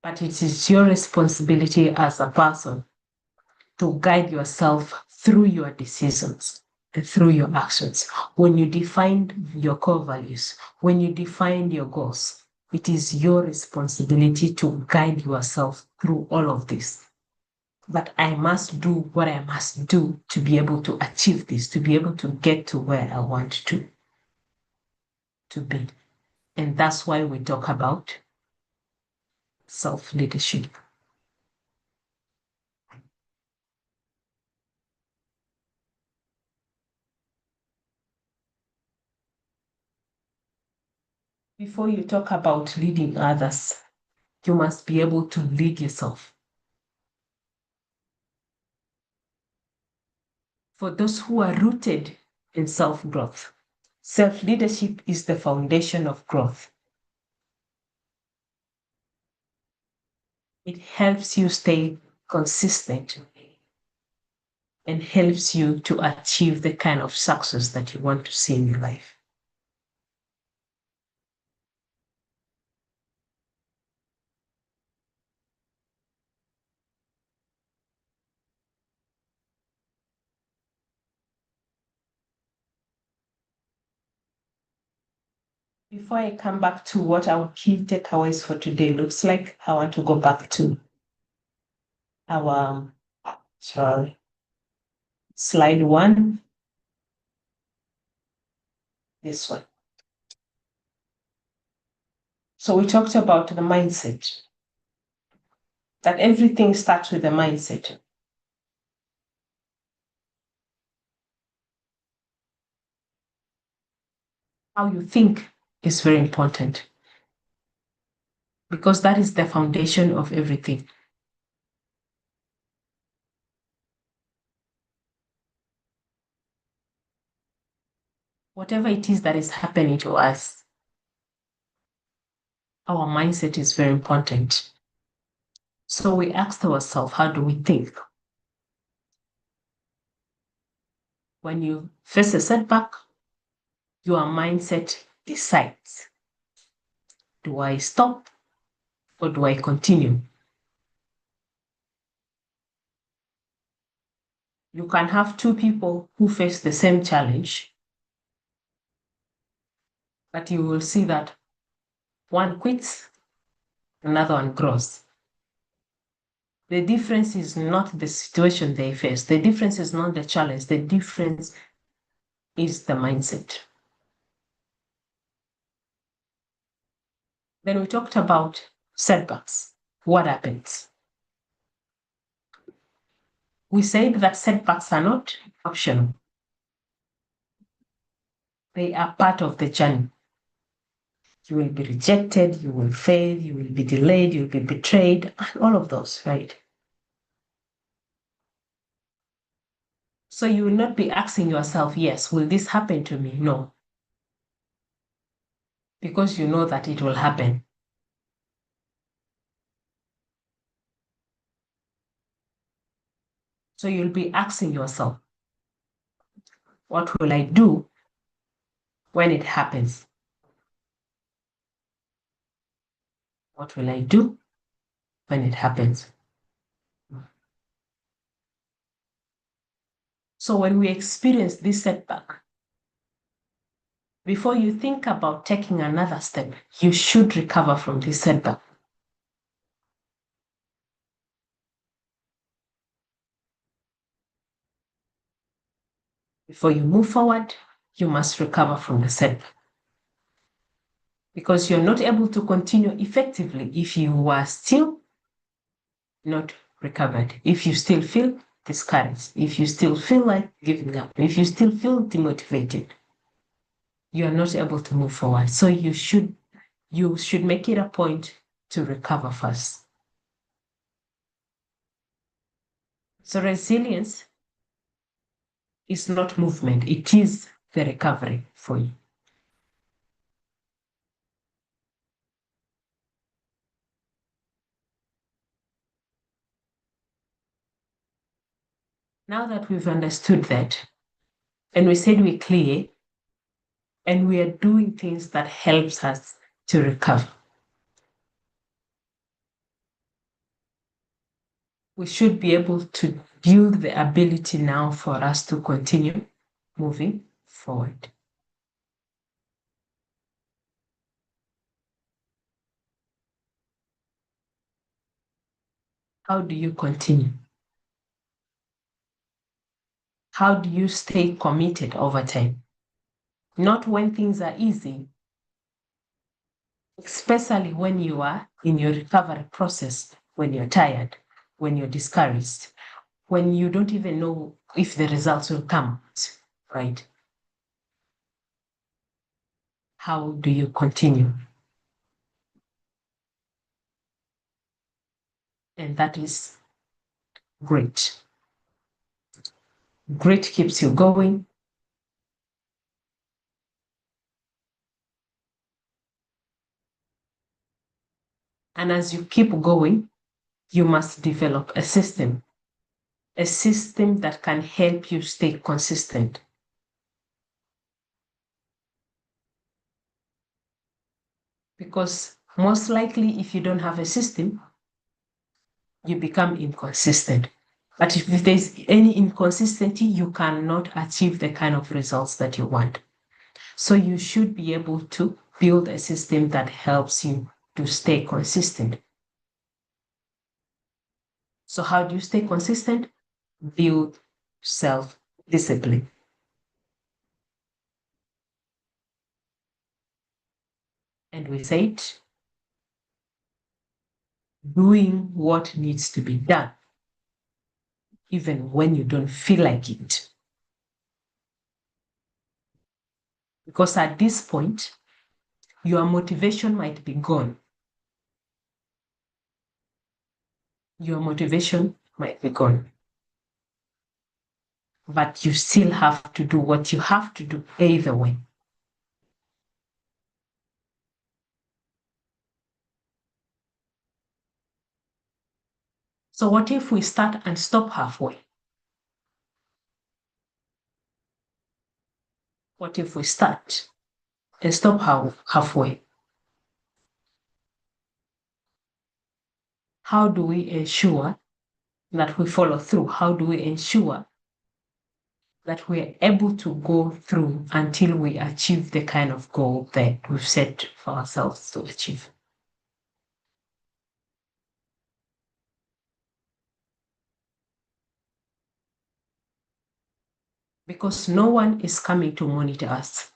But it is your responsibility as a person to guide yourself through your decisions and through your actions. When you define your core values, when you define your goals, it is your responsibility to guide yourself through all of this. But I must do what I must do to be able to achieve this, to be able to get to where I want to be. And that's why we talk about self-leadership. Before you talk about leading others, you must be able to lead yourself. For those who are rooted in self-growth, self-leadership is the foundation of growth. It helps you stay consistent and helps you to achieve the kind of success that you want to see in your life. Before I come back to what our key takeaways for today looks like, I want to go back to our slide 1. This one. So we talked about the mindset, that everything starts with the mindset. How you think is very important because that is the foundation of everything. Whatever it is that is happening to us, our mindset is very important. So we asked ourselves, how do we think? When you face a setback, your mindset decides, do I stop or do I continue? You can have two people who face the same challenge, but you will see that one quits, another one grows. The difference is not the situation they face. The difference is not the challenge. The difference is the mindset. Then we talked about setbacks. What happens? We said that setbacks are not optional. They are part of the journey. You will be rejected, you will fail, you will be delayed, you'll be betrayed, and all of those, right? So you will not be asking yourself, yes, will this happen to me? No. Because you know that it will happen. So you'll be asking yourself, what will I do when it happens? What will I do when it happens? So when we experience this setback, before you think about taking another step, you should recover from this setback. Before you move forward, you must recover from the setback. Because you're not able to continue effectively if you are still not recovered, if you still feel discouraged, if you still feel like giving up, if you still feel demotivated, you are not able to move forward. So you should make it a point to recover first. So resilience is not movement, it is the recovery for you. Now that we've understood that, and we said we're clear, and we are doing things that helps us to recover, we should be able to build the ability now for us to continue moving forward. How do you continue? How do you stay committed over time? Not when things are easy, especially when you are in your recovery process, when you're tired, when you're discouraged, when you don't even know if the results will come, right? How do you continue? And that is great. Grit keeps you going. And as you keep going, you must develop a system that can help you stay consistent. Because most likely, if you don't have a system, you become inconsistent. But if there's any inconsistency, you cannot achieve the kind of results that you want. So you should be able to build a system that helps you to stay consistent. So how do you stay consistent? Build self-discipline. And we said, doing what needs to be done, even when you don't feel like it. Because at this point, your motivation might be gone. Your motivation might be gone. But you still have to do what you have to do either way. So what if we start and stop halfway? What if we start and stop halfway? How do we ensure that we follow through? How do we ensure that we're able to go through until we achieve the kind of goal that we've set for ourselves to achieve? Because no one is coming to monitor us.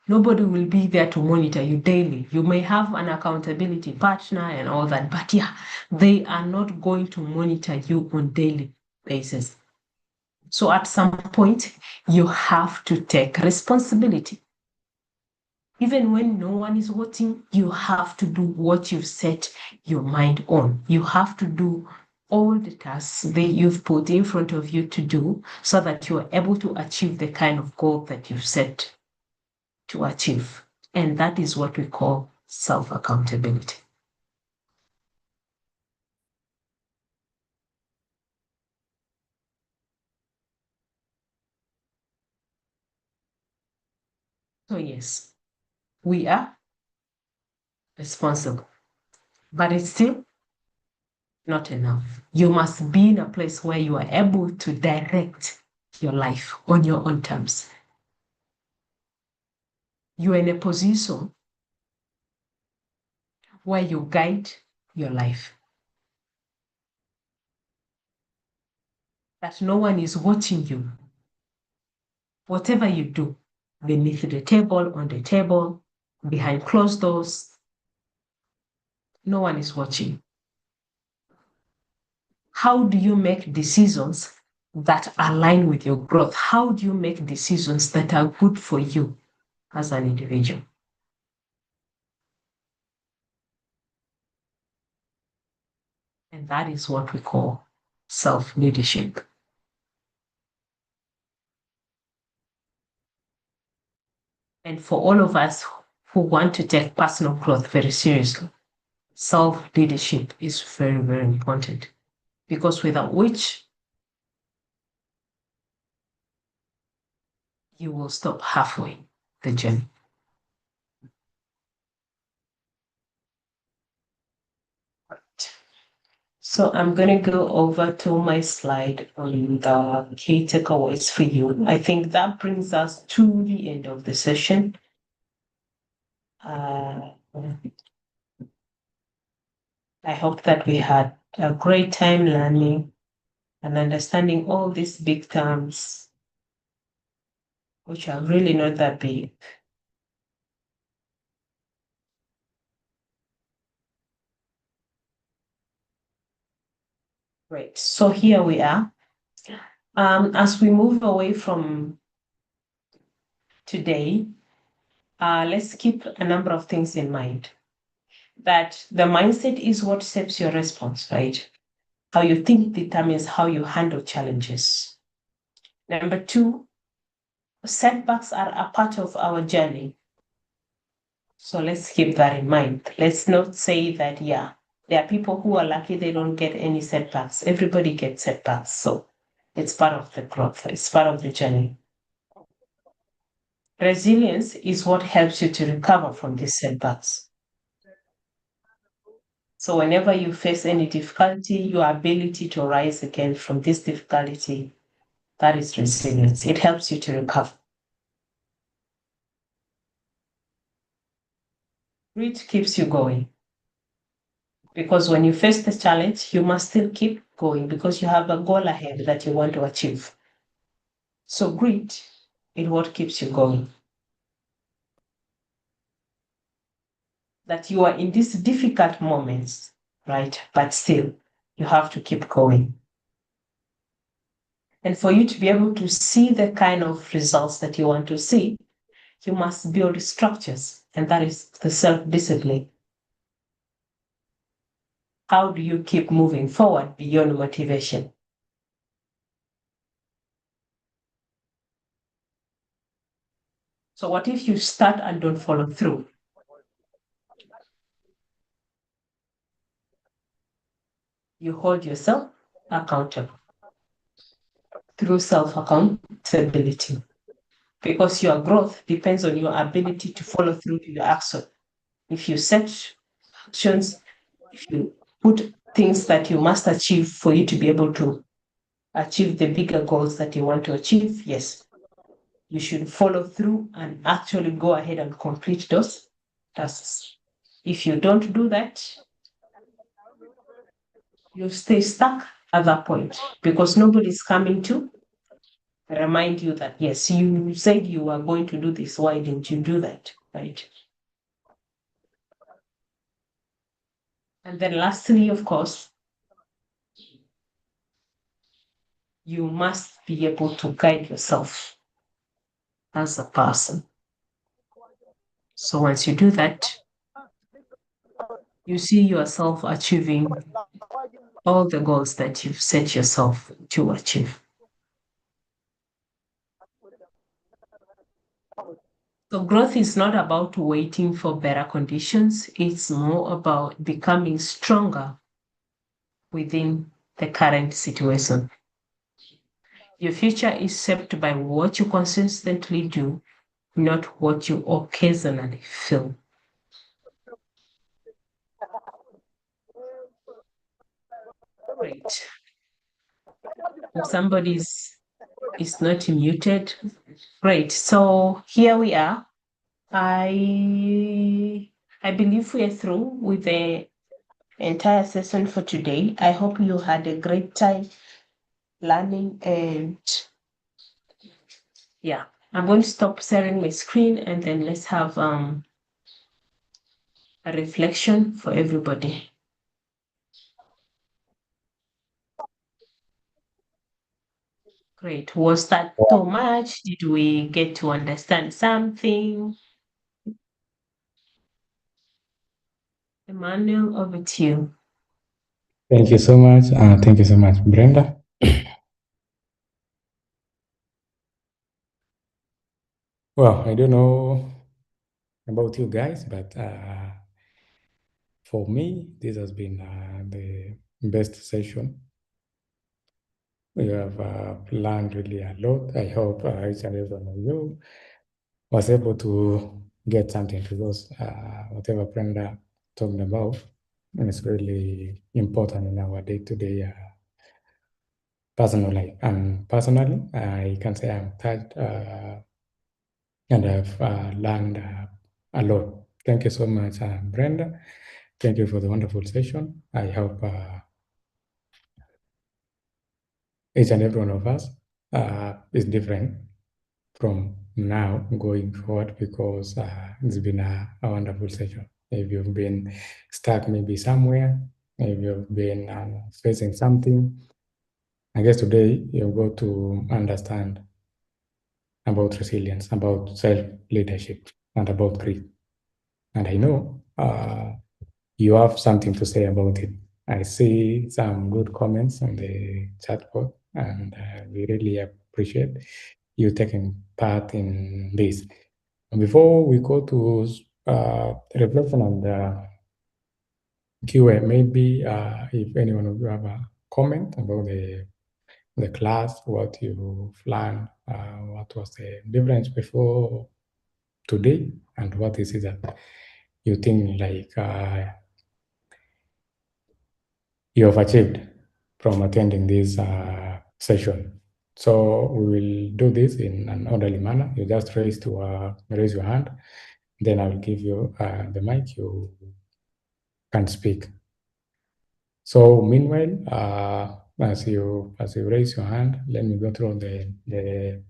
Nobody will be there to monitor you daily. You may have an accountability partner and all that, but yeah, they are not going to monitor you on daily basis. So at some point, you have to take responsibility. Even when no one is watching, you have to do what you've set your mind on. You have to do all the tasks that you've put in front of you to do so that you are able to achieve the kind of goal that you've set to achieve. And that is what we call self-accountability. So yes, we are responsible, but it's still not enough. You must be in a place where you are able to direct your life on your own terms. You are in a position where you guide your life. That no one is watching you. Whatever you do, beneath the table, on the table, behind closed doors, no one is watching. How do you make decisions that align with your growth? How do you make decisions that are good for you as an individual? And that is what we call self-leadership. And for all of us who want to take personal growth very seriously, self-leadership is very, very important, because without which you will stop halfway the journey. So I'm going to go over to my slide on the key takeaways for you. I think that brings us to the end of the session. I hope that we had a great time learning and understanding all these big terms, which are really not that big. Great. So here we are. As we move away from today, let's keep a number of things in mind. That the mindset is what shapes your response, right? How you think determines how you handle challenges. Number two, setbacks are a part of our journey. So let's keep that in mind. Let's not say that, yeah, there are people who are lucky they don't get any setbacks. Everybody gets setbacks. So it's part of the growth, it's part of the journey. Resilience is what helps you to recover from these setbacks. So whenever you face any difficulty, your ability to rise again from this difficulty, that is resilience. It helps you to recover. Grit keeps you going. Because when you face the challenge, you must still keep going because you have a goal ahead that you want to achieve. So grit is what keeps you going. That you are in these difficult moments, right? But still, you have to keep going. And for you to be able to see the kind of results that you want to see, you must build structures, and that is the self-discipline. How do you keep moving forward beyond motivation? So what if you start and don't follow through? You hold yourself accountable through self-accountability, because your growth depends on your ability to follow through to your action. If you set actions, if you put things that you must achieve for you to be able to achieve the bigger goals that you want to achieve, yes, you should follow through and actually go ahead and complete those tasks. If you don't do that, you stay stuck at that point because nobody's coming to remind you that, yes, you said you were going to do this. Why didn't you do that? Right. And then lastly, of course, you must be able to guide yourself as a person. So once you do that, you see yourself achieving all the goals that you've set yourself to achieve. So growth is not about waiting for better conditions. It's more about becoming stronger within the current situation. Your future is shaped by what you consistently do, not what you occasionally feel. Great. If somebody is not muted, great. So here we are. I believe we are through with the entire session for today. I hope you had a great time learning, and yeah, I'm going to stop sharing my screen and then let's have a reflection for everybody. Great. Was that too much? Did we get to understand something? Emmanuel, over to you. Thank you so much. Thank you so much, Brenda. Well, I don't know about you guys, but for me, this has been the best session. We have learned really a lot. I hope each and every one of you was able to get something to those, whatever Brenda talked about. And it's really important in our day-to-day personal life. And personally, I can say I'm touched and I've learned a lot. Thank you so much, Brenda. Thank you for the wonderful session. I hope each and every one of us is different from now going forward, because it's been a wonderful session. If you've been stuck maybe somewhere, if you've been facing something, I guess today you've got to understand about resilience, about self-leadership, and about grit. And I know you have something to say about it. I see some good comments on the chat board, and we really appreciate you taking part in this. And before we go to reflection on the QA, maybe if anyone of you have a comment about the class, what you learned, what was the difference before today, and what is it that you think like you have achieved from attending this session. So we will do this in an orderly manner. You just raise your hand, then I will give you the mic. You can speak. So meanwhile, as you raise your hand, let me go through the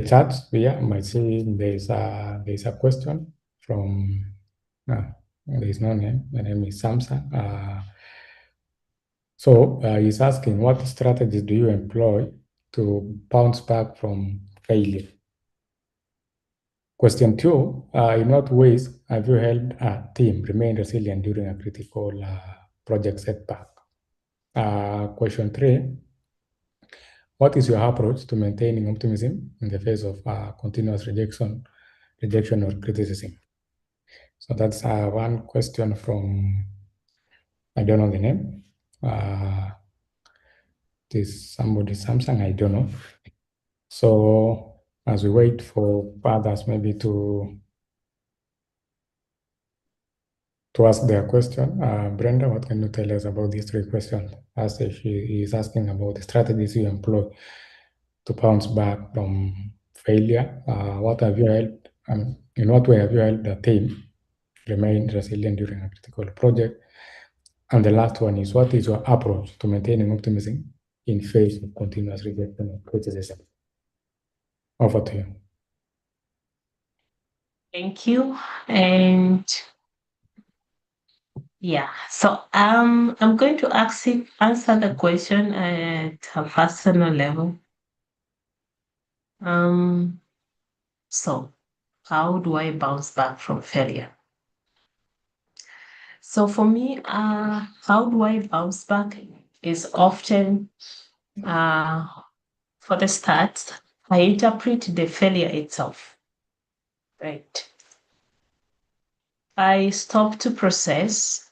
chat here. I might see there's a question from there is no name. The name is Samsa. So he's asking, what strategies do you employ to bounce back from failure? Question 2, in what ways have you helped a team remain resilient during a critical project setback? Question 3, what is your approach to maintaining optimism in the face of continuous rejection or criticism? So that's one question from, I don't know the name. This somebody, Samsung, I don't know. So as we wait for others maybe to ask their question, Brenda, what can you tell us about these 3 questions? As she is asking about the strategies you employ to bounce back from failure. What have you helped? In what way have you helped the team remain resilient during a critical project? And the last one is, what is your approach to maintaining optimism in face of continuous rejection or criticism. Over to you. Thank you. And yeah, so I'm going to answer the question at a personal level. So how do I bounce back from failure? So for me, how do I bounce back is often, for the start, I interpret the failure itself, right? I stop to process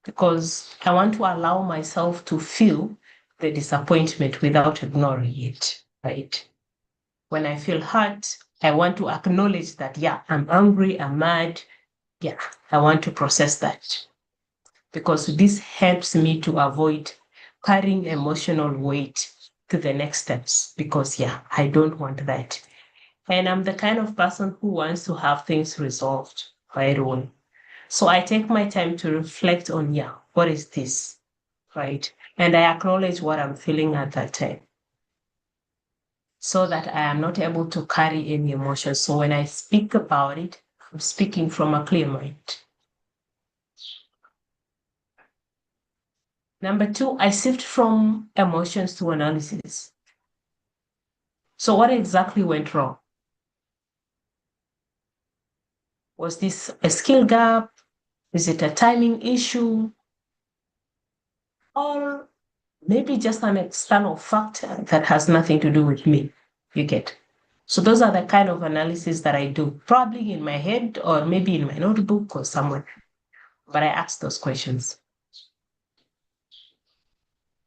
because I want to allow myself to feel the disappointment without ignoring it, right? When I feel hurt, I want to acknowledge that, yeah, I'm angry, I'm mad. Yeah, I want to process that because this helps me to avoid carrying emotional weight to the next steps because, yeah, I don't want that. And I'm the kind of person who wants to have things resolved right away. So I take my time to reflect on, yeah, what is this, right? And I acknowledge what I'm feeling at that time so that I am not able to carry any emotion. So when I speak about it, I'm speaking from a clear mind. Number two, I shift from emotions to analysis. So what exactly went wrong? Was this a skill gap? Is it a timing issue? Or maybe just an external factor that has nothing to do with me? You get. So those are the kind of analysis that I do, probably in my head or maybe in my notebook or somewhere. But I ask those questions.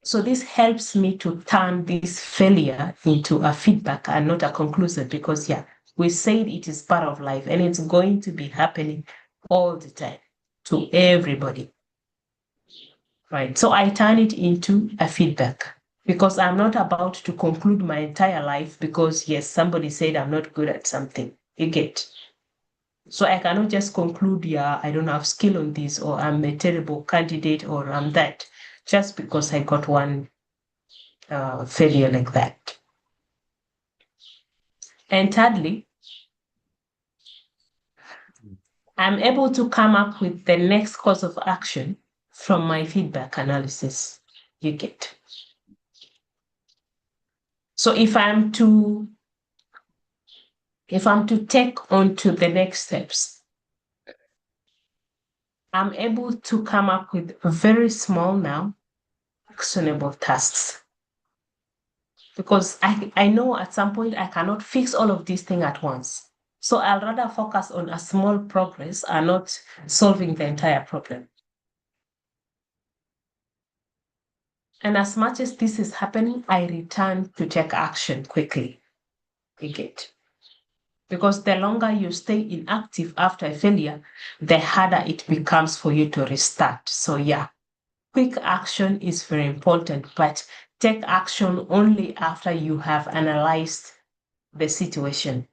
So this helps me to turn this failure into a feedback and not a conclusion because, yeah, we said it is part of life and it's going to be happening all the time to everybody, right? So I turn it into a feedback because I'm not about to conclude my entire life because, yes, somebody said I'm not good at something. You get. So I cannot just conclude, yeah, I don't have skill on this or I'm a terrible candidate or I'm that just because I got one failure like that. And thirdly, I'm able to come up with the next course of action from my feedback analysis. You get. So if I'm to take on to the next steps, I'm able to come up with very small now actionable tasks. Because I know at some point I cannot fix all of these things at once. So I'll rather focus on a small progress and not solving the entire problem. And as much as this is happening, I return to take action quickly. You get. Because the longer you stay inactive after a failure, the harder it becomes for you to restart. So yeah, quick action is very important, but take action only after you have analyzed the situation,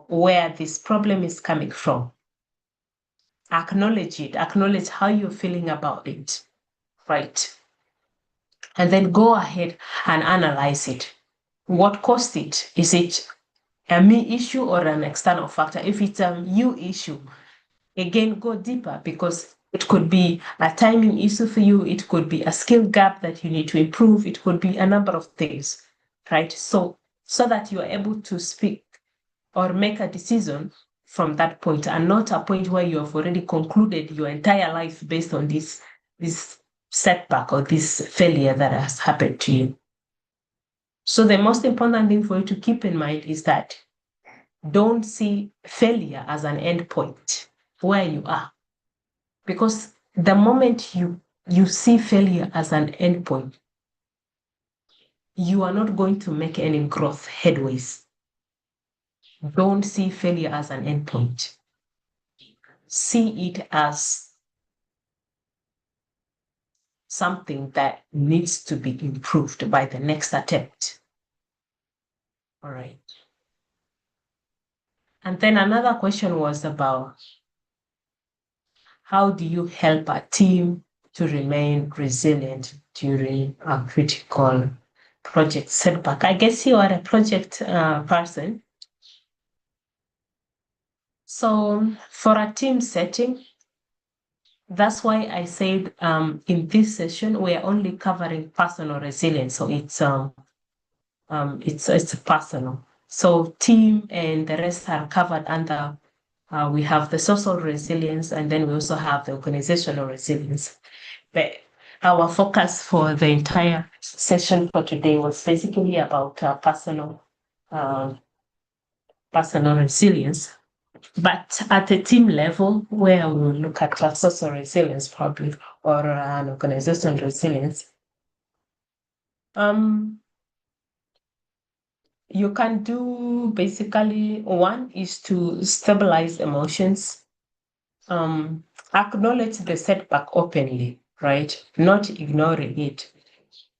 where this problem is coming from. Acknowledge it, acknowledge how you're feeling about it, right? And then go ahead and analyze it. What caused it? Is it a me issue or an external factor? If it's a you issue, again, go deeper because it could be a timing issue for you. It could be a skill gap that you need to improve. It could be a number of things, right? So that you are able to speak or make a decision from that point and not a point where you have already concluded your entire life based on this setback or this failure that has happened to you. So the most important thing for you to keep in mind is that don't see failure as an end point where you are. Because the moment you see failure as an end point, you are not going to make any growth headways. Don't see failure as an end point. See it as something that needs to be improved by the next attempt. All right. And then another question was about how do you help a team to remain resilient during a critical project setback? I guess you are a project person. So for a team setting, that's why I said in this session, we are only covering personal resilience. So it's personal. So team and the rest are covered under, we have the social resilience, and then we also have the organizational resilience. But our focus for the entire session for today was basically about personal resilience. But at the team level, where we will look at social resilience probably, or an organizational resilience, you can do basically, one is to stabilize emotions, acknowledge the setback openly, right? Not ignoring it,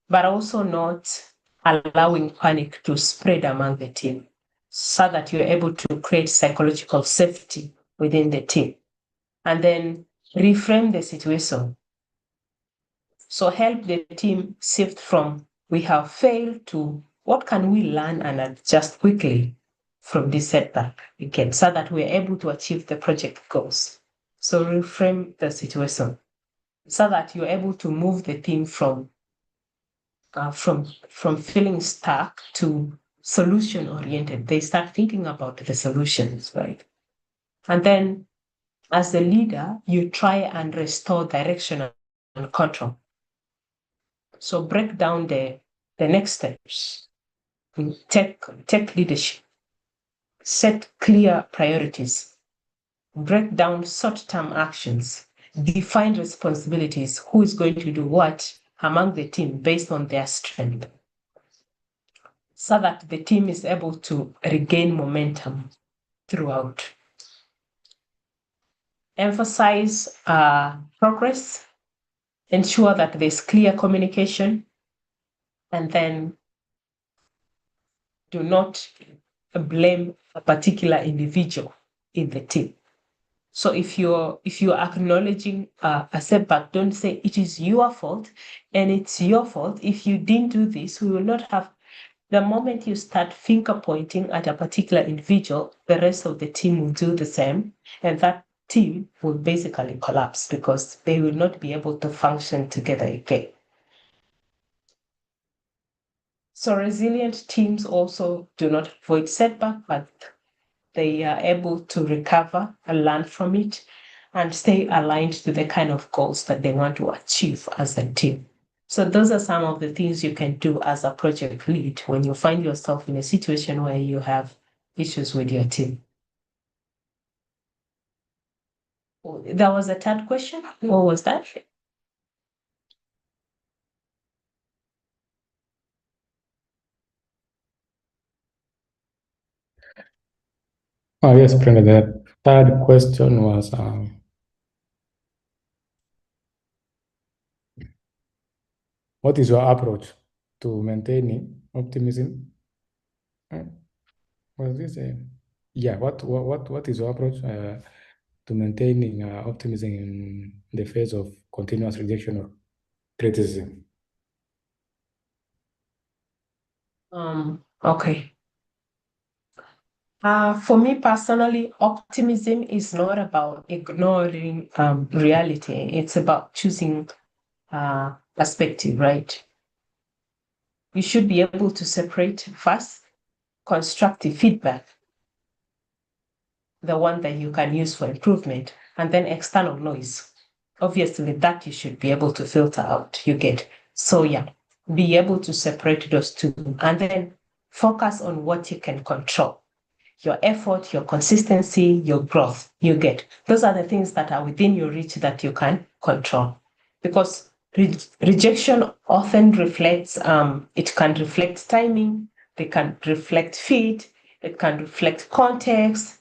but also not allowing panic to spread among the team, so that you're able to create psychological safety within the team. And then reframe the situation. So help the team shift from "we have failed" to "what can we learn and adjust quickly from this setback again," so that we're able to achieve the project goals. So reframe the situation so that you're able to move the team from feeling stuck to solution oriented. They start thinking about the solutions, right? And then as the leader, you try and restore direction and control. So break down the next steps. Take leadership. Set clear priorities. Break down short-term actions. Define responsibilities. Who is going to do what among the team based on their strength, so that the team is able to regain momentum throughout. Emphasize progress. Ensure that there's clear communication, and then do not blame a particular individual in the team. So if you're acknowledging a setback, don't say it is your fault and it's your fault. If you didn't do this, we will not have. The moment you start finger pointing at a particular individual, the rest of the team will do the same, and that team will basically collapse because they will not be able to function together again. So resilient teams also do not avoid setback, but they are able to recover and learn from it and stay aligned to the kind of goals that they want to achieve as a team. So those are some of the things you can do as a project lead when you find yourself in a situation where you have issues with your team. There was a third question. What was that? Oh, yes, Brenda. The third question was what is your approach to maintaining optimism? Was this yeah? What is your approach to maintaining optimism in the face of continuous rejection or criticism? Okay. For me personally, optimism is not about ignoring reality. It's about choosing perspective, right? You should be able to separate first constructive feedback, the one that you can use for improvement, and then external noise. Obviously, that you should be able to filter out. You get. So yeah, be able to separate those two, and then focus on what you can control. Your effort, your consistency, your growth, you get. Those are the things that are within your reach that you can control. Because rejection often reflects, it can reflect timing, it can reflect fit, it can reflect context.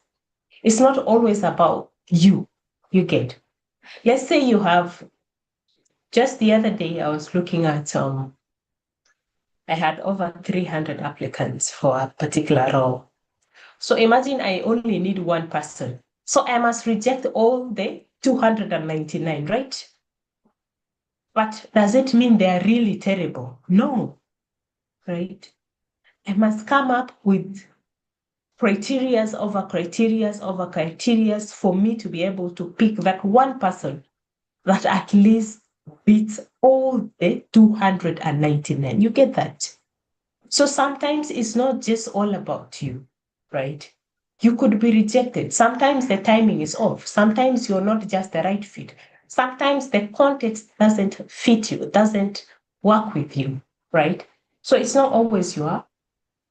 It's not always about you, you get. Let's say you have, just the other day, I was looking at, I had over 300 applicants for a particular role. So imagine I only need one person. So I must reject all the 299, right? But does it mean they are really terrible? No, right? I must come up with criterias over criterias over criterias for me to be able to pick that one person that at least beats all the 299. You get that? So sometimes it's not just all about you, right? You could be rejected. Sometimes the timing is off. Sometimes you're not just the right fit. Sometimes the context doesn't fit you, doesn't work with you, right? So it's not always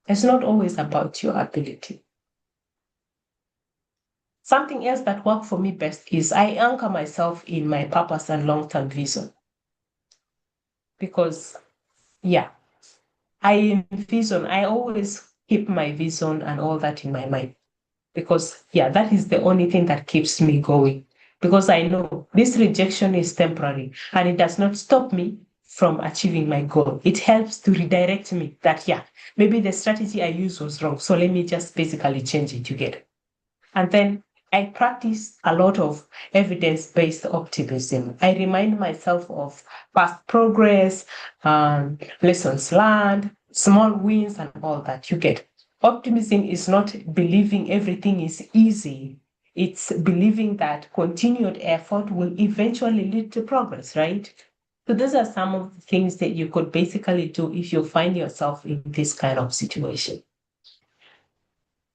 it's not always about your ability. Something else that worked for me best is I anchor myself in my purpose and long-term vision. Because, yeah, I envision, I always keep my vision and all that in my mind. Because, yeah, that is the only thing that keeps me going. Because I know this rejection is temporary and it does not stop me from achieving my goal. It helps to redirect me that, yeah, maybe the strategy I used was wrong. So let me just basically change it together. And then I practice a lot of evidence-based optimism. I remind myself of past progress, lessons learned, small wins, and all that. You get. Optimism is not believing everything is easy. It's believing that continued effort will eventually lead to progress, right? So those are some of the things that you could basically do if you find yourself in this kind of situation.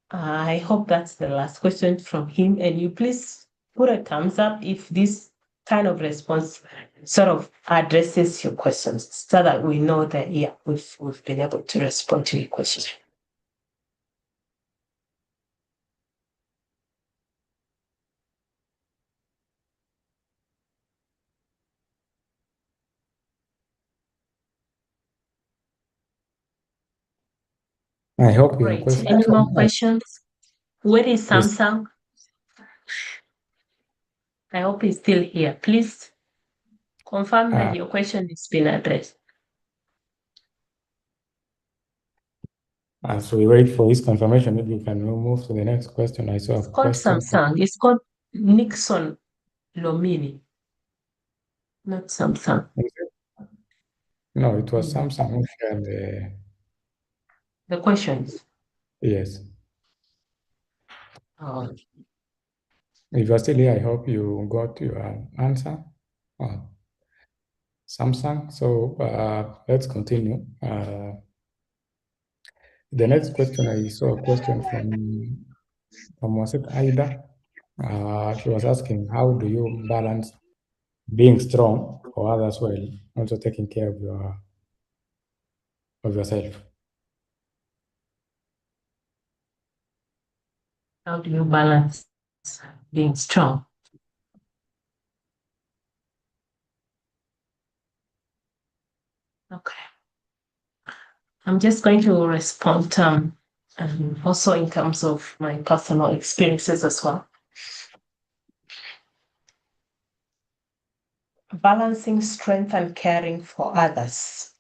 I hope that's the last question from him. And you please put a thumbs up if this kind of response sort of addresses your questions so that we know that, yeah, we've been able to respond to your question. I hope your Right. question. Any more questions? Where is Yes. Samsung? I hope he's still here. Please confirm that your question has been addressed. As we wait for his confirmation, maybe we can move to the next question. I saw It's a called question from. Samsung. It's called Nixon Lomini, not Samsung. No, it was Mhm. Samsung who shared the. The questions. Yes. Oh, If you're still here, I hope you got your answer. Samsung. So let's continue. The next question, I saw a question from was it Aida? She was asking, how do you balance being strong for others while also taking care of yourself? how do you balance being strong? Okay. I'm just going to respond also in terms of my personal experiences as well. Balancing strength and caring for others.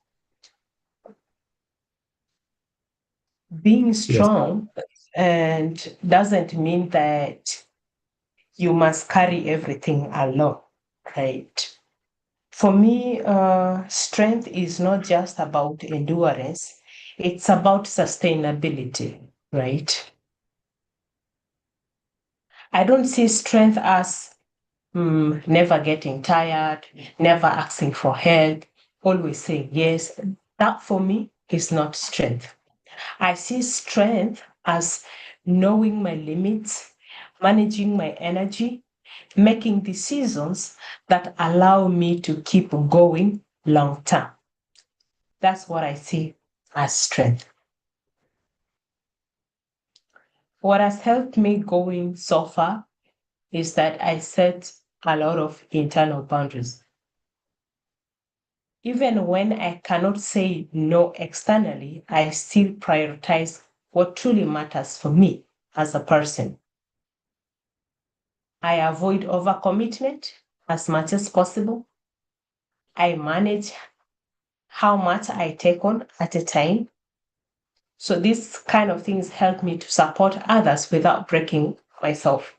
Being Yes. strong and doesn't mean that you must carry everything alone, right? For me, strength is not just about endurance, it's about sustainability, right? I don't see strength as never getting tired, never asking for help, always saying yes. That for me is not strength. I see strength as knowing my limits, managing my energy, making decisions that allow me to keep going long term. That's what I see as strength. What has helped me going so far is that I set a lot of internal boundaries. Even when I cannot say no externally, I still prioritize what truly matters for me as a person. I avoid overcommitment as much as possible. I manage how much I take on at a time. So these kind of things help me to support others without breaking myself.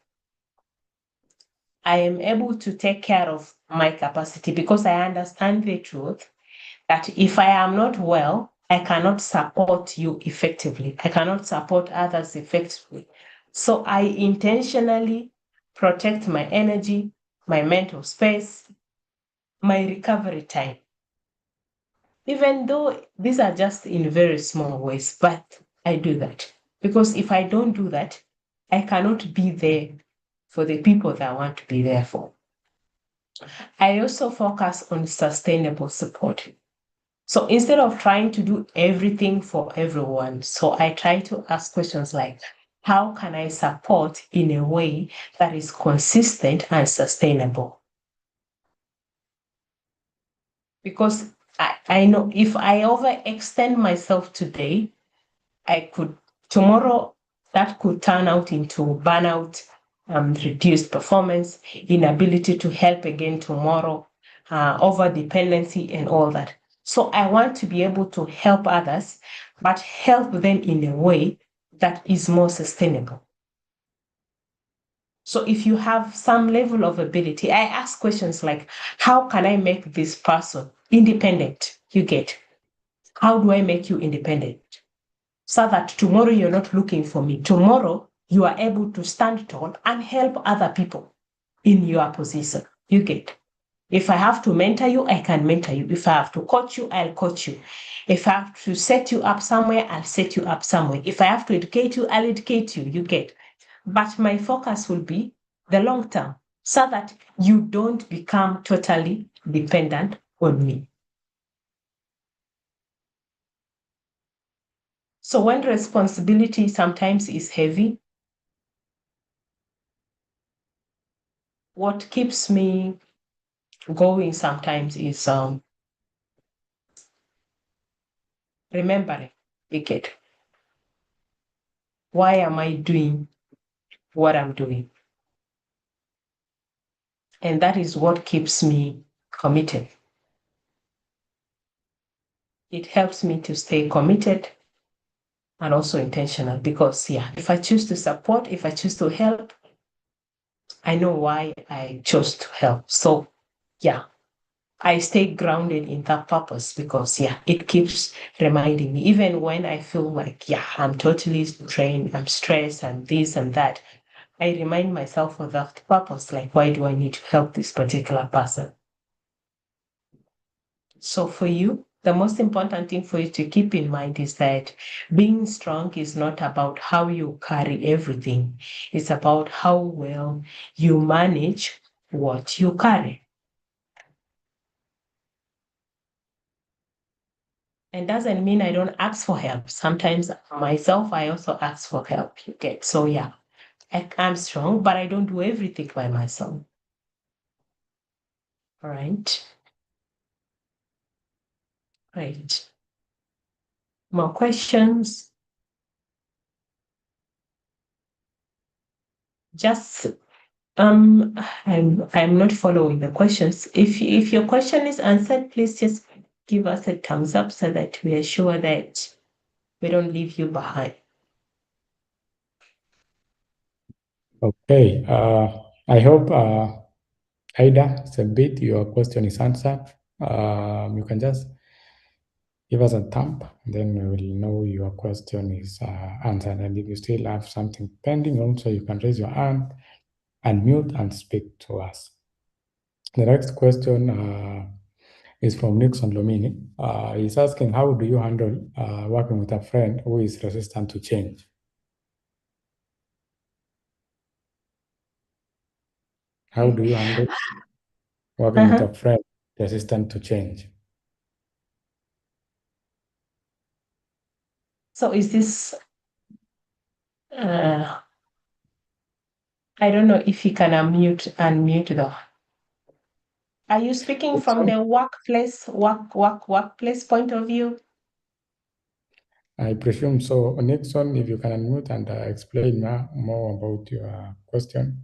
I am able to take care of my capacity, because I understand the truth that if I am not well, I cannot support you effectively. I cannot support others effectively. So I intentionally protect my energy, my mental space, my recovery time. Even though these are just in very small ways, but I do that. Because if I don't do that, I cannot be there for the people that I want to be there for. I also focus on sustainable support. So instead of trying to do everything for everyone, so I try to ask questions like, how can I support in a way that is consistent and sustainable? Because I know if I overextend myself today, tomorrow that could turn out into burnout, reduced performance, inability to help again tomorrow, over dependency and all that. So I want to be able to help others, but help them in a way that is more sustainable. So if you have some level of ability, I ask questions like, how can I make this person independent? You get, how do I make you independent? So that tomorrow you're not looking for me. Tomorrow you are able to stand tall and help other people in your position. You get. If I have to mentor you, I can mentor you. If I have to coach you, I'll coach you. If I have to set you up somewhere, I'll set you up somewhere. If I have to educate you, I'll educate you. You get. But my focus will be the long term so that you don't become totally dependent on me. So when responsibility sometimes is heavy, what keeps me going sometimes is remembering, Wicked. Why am I doing what I'm doing? And that is what keeps me committed. It helps me to stay committed and also intentional because, if I choose to support, if I choose to help, I know why I chose to help. So, I stay grounded in that purpose because, it keeps reminding me, even when I feel like, I'm totally drained, I'm stressed, and this and that, I remind myself of that purpose. Like, why do I need to help this particular person? So, for you, the most important thing for you to keep in mind is that being strong is not about how you carry everything, it's about how well you manage what you carry. And doesn't mean I don't ask for help. Sometimes myself, I also ask for help. You get. So I'm strong, but I don't do everything by myself. All right. Right. More questions? Just I'm not following the questions. If your question is answered, please just give us a thumbs up so that we are sure that we don't leave you behind. Okay. I hope Aida Sabit, your question is answered. You can just give us a thumb, then we will know your question is answered. And if you still have something pending, also you can raise your hand, unmute, and speak to us. The next question is from Nixon Lomini. He's asking, how do you handle working with a friend who is resistant to change? How do you handle working with a friend resistant to change? So is this I don't know if you can unmute though. Are you speaking from the workplace point of view? I presume so. Nixon, if you can unmute and explain more about your question.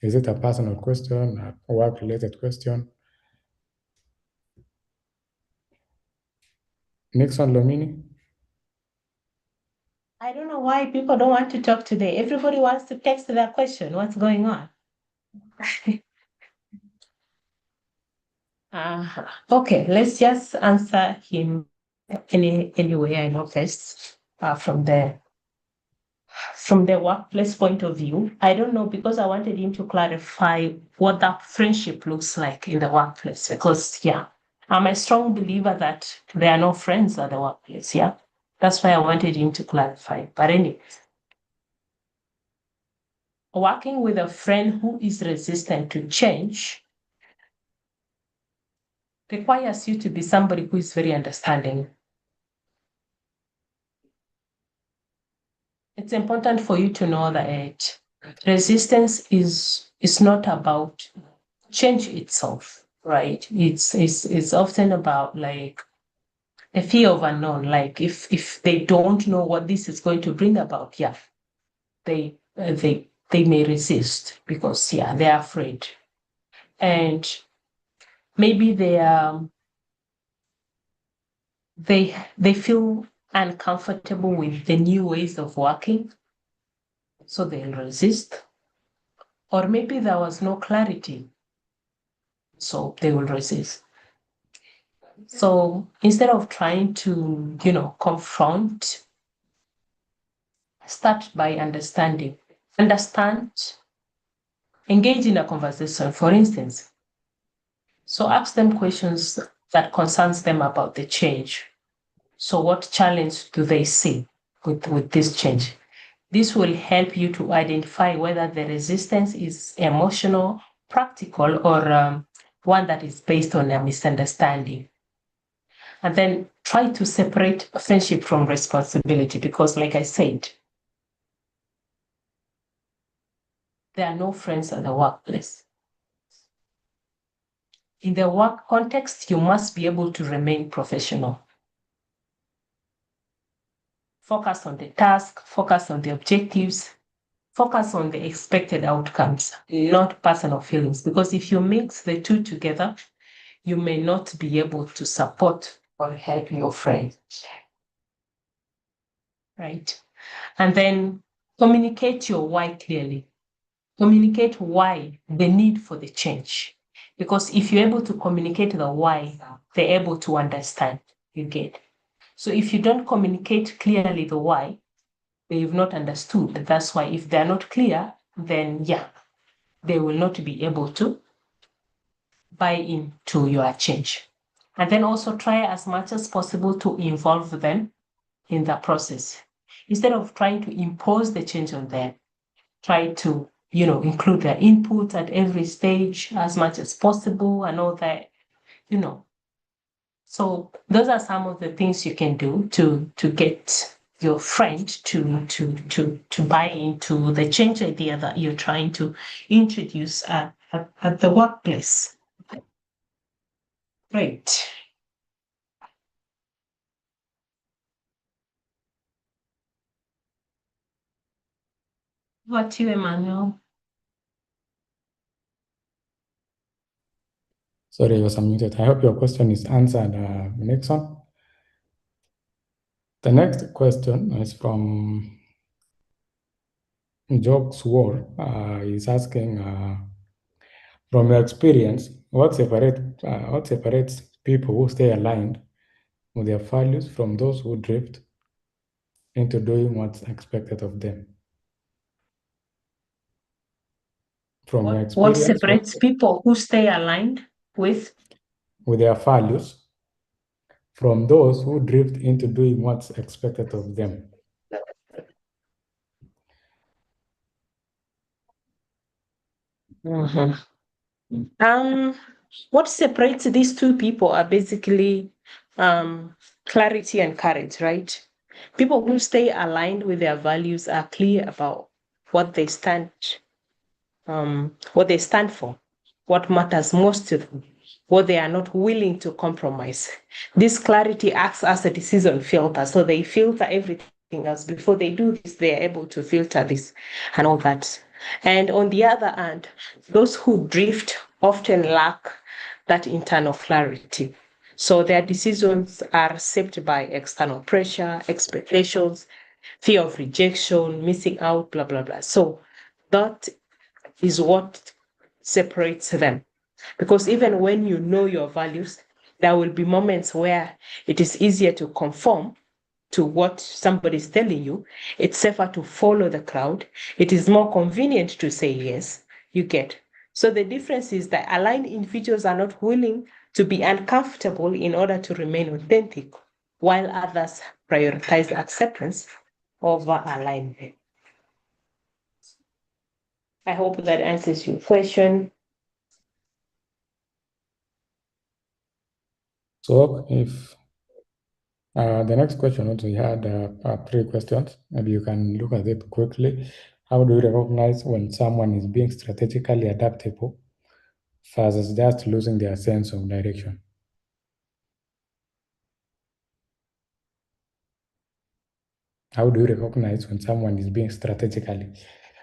Is it a personal question, a work-related question? Nixon Lomini? I don't know why people don't want to talk today. Everybody wants to text their question. What's going on? Okay, let's just answer him any way I know best from the workplace point of view. I don't know, because I wanted him to clarify what that friendship looks like in the workplace. Because I'm a strong believer that there are no friends at the workplace. Yeah, that's why I wanted him to clarify. But anyway, working with a friend who is resistant to change requires you to be somebody who is very understanding. It's important for you to know that resistance is not about change itself, right? It's often about like a fear of unknown. Like if they don't know what this is going to bring about, they may resist because they're afraid, and maybe they feel uncomfortable with the new ways of working, so they'll resist. Or maybe there was no clarity, so they will resist. So instead of trying to, confront, start by understanding. Understand, engage in a conversation, for instance. So ask them questions that concerns them about the change. So what challenge do they see with this change? This will help you to identify whether the resistance is emotional, practical, or one that is based on a misunderstanding. And then try to separate friendship from responsibility, because like I said, there are no friends at the workplace. In the work context, you must be able to remain professional. Focus on the task, focus on the objectives, focus on the expected outcomes, not personal feelings. Because if you mix the two together, you may not be able to support or help your friend. Right? And then communicate your why clearly. Communicate why, the need for the change. Because if you're able to communicate the why, they're able to understand. You get. So if you don't communicate clearly the why, they've not understood. That's why if they're not clear, then they will not be able to buy into your change. And then also try as much as possible to involve them in the process. Instead of trying to impose the change on them, try to, include their input at every stage as much as possible and all that, So those are some of the things you can do to get your friend to buy into the change idea that you're trying to introduce at the workplace. Great. What you, Emmanuel? Sorry, I was unmuted. I hope your question is answered, Nixon. The next question is from Jokes War. He's asking, from your experience, what separates people who stay aligned with their values from those who drift into doing what's expected of them? From your What experience, separates people who stay aligned with their values from those who drift into doing what's expected of them? What separates these two people are basically clarity and courage, right? People who stay aligned with their values are clear about what they stand for, what matters most to them, what they are not willing to compromise. This clarity acts as a decision filter. So they filter everything else. Before they do this, they are able to filter this and all that. And on the other hand, those who drift often lack that internal clarity. So their decisions are shaped by external pressure, expectations, fear of rejection, missing out, blah, blah, blah. So that is what separates them. Because even when you know your values, there will be moments where it is easier to conform to what somebody is telling you. It's safer to follow the crowd. It is more convenient to say yes, you get. So the difference is that aligned individuals are not willing to be uncomfortable in order to remain authentic, while others prioritize acceptance over alignment. I hope that answers your question. So if the next question, also we had 3 questions. Maybe you can look at it quickly. How do you recognize when someone is being strategically adaptable versus just losing their sense of direction? How do you recognize when someone is being strategically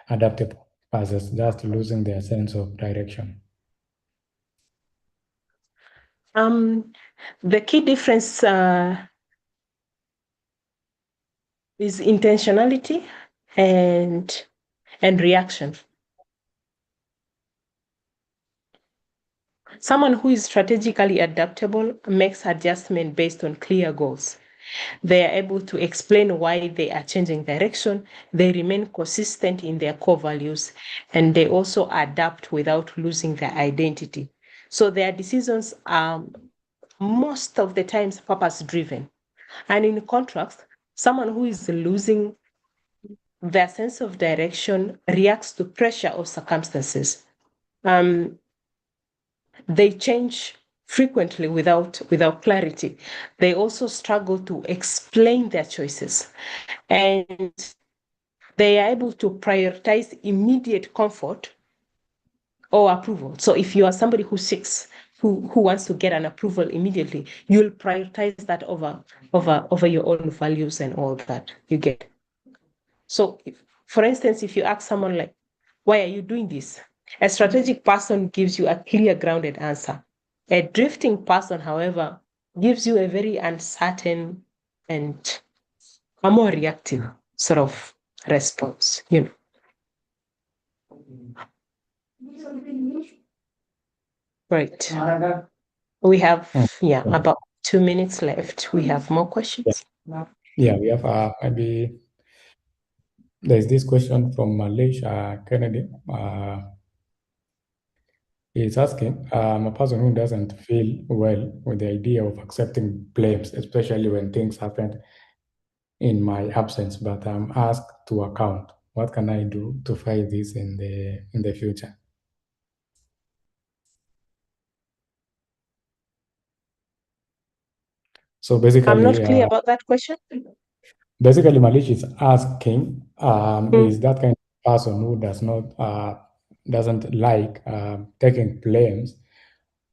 adaptable versus just losing their sense of direction? The key difference is intentionality and reaction. Someone who is strategically adaptable makes adjustment based on clear goals. They are able to explain why they are changing direction. They remain consistent in their core values, and they also adapt without losing their identity. So their decisions are most of the times purpose driven. And in contrast, someone who is losing their sense of direction reacts to pressure or circumstances. They change frequently without clarity. They also struggle to explain their choices, and they are able to prioritize immediate comfort or approval. So if you are somebody who seeks who wants to get an approval immediately, you'll prioritize that over your own values and all that you get. So for instance, if you ask someone like, why are you doing this? A strategic person gives you a clear, grounded answer. A drifting person, however, gives you a very uncertain and a more reactive sort of response, Right. We have, about 2 minutes left. We have more questions. Yeah, we have maybe there's this question from Malaysia Kennedy. He's asking, I'm a person who doesn't feel well with the idea of accepting blames, especially when things happen in my absence, but I'm asked to account. What can I do to fight this in the future? So basically, I'm not clear about that question. basically, Malish is asking, is that kind of person who doesn't like taking blames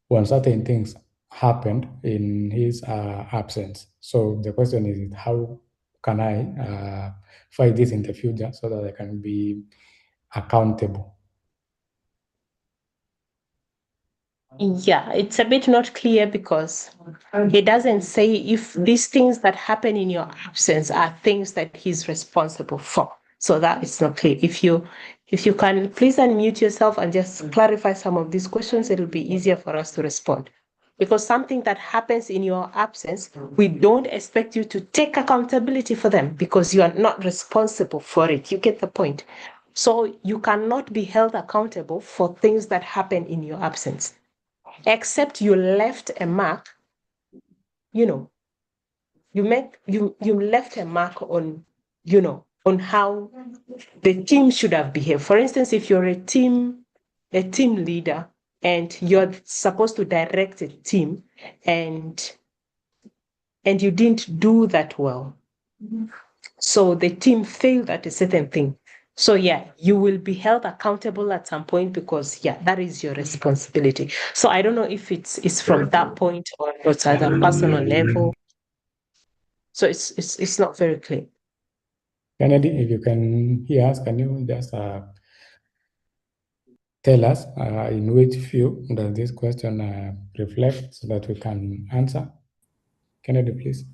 when certain things happened in his absence. So the question is, how can I fight this in the future so that I can be accountable? Yeah, it's a bit not clear because he doesn't say if these things that happen in your absence are things that he's responsible for. So that is not clear. If you can please unmute yourself and just clarify some of these questions, it'll be easier for us to respond. Because something that happens in your absence, we don't expect you to take accountability for them because you are not responsible for it. You get the point. So you cannot be held accountable for things that happen in your absence, except you left a mark, you left a mark on, on how the team should have behaved. For instance, if you're a team leader and you're supposed to direct a team and you didn't do that well, so the team failed at a certain thing. So yeah, you will be held accountable at some point because that is your responsibility. So I don't know if it's from that point or it's at a personal level. So it's not very clear. Kennedy, if you can hear us, can you just tell us in which view does this question reflect so that we can answer? Kennedy, please.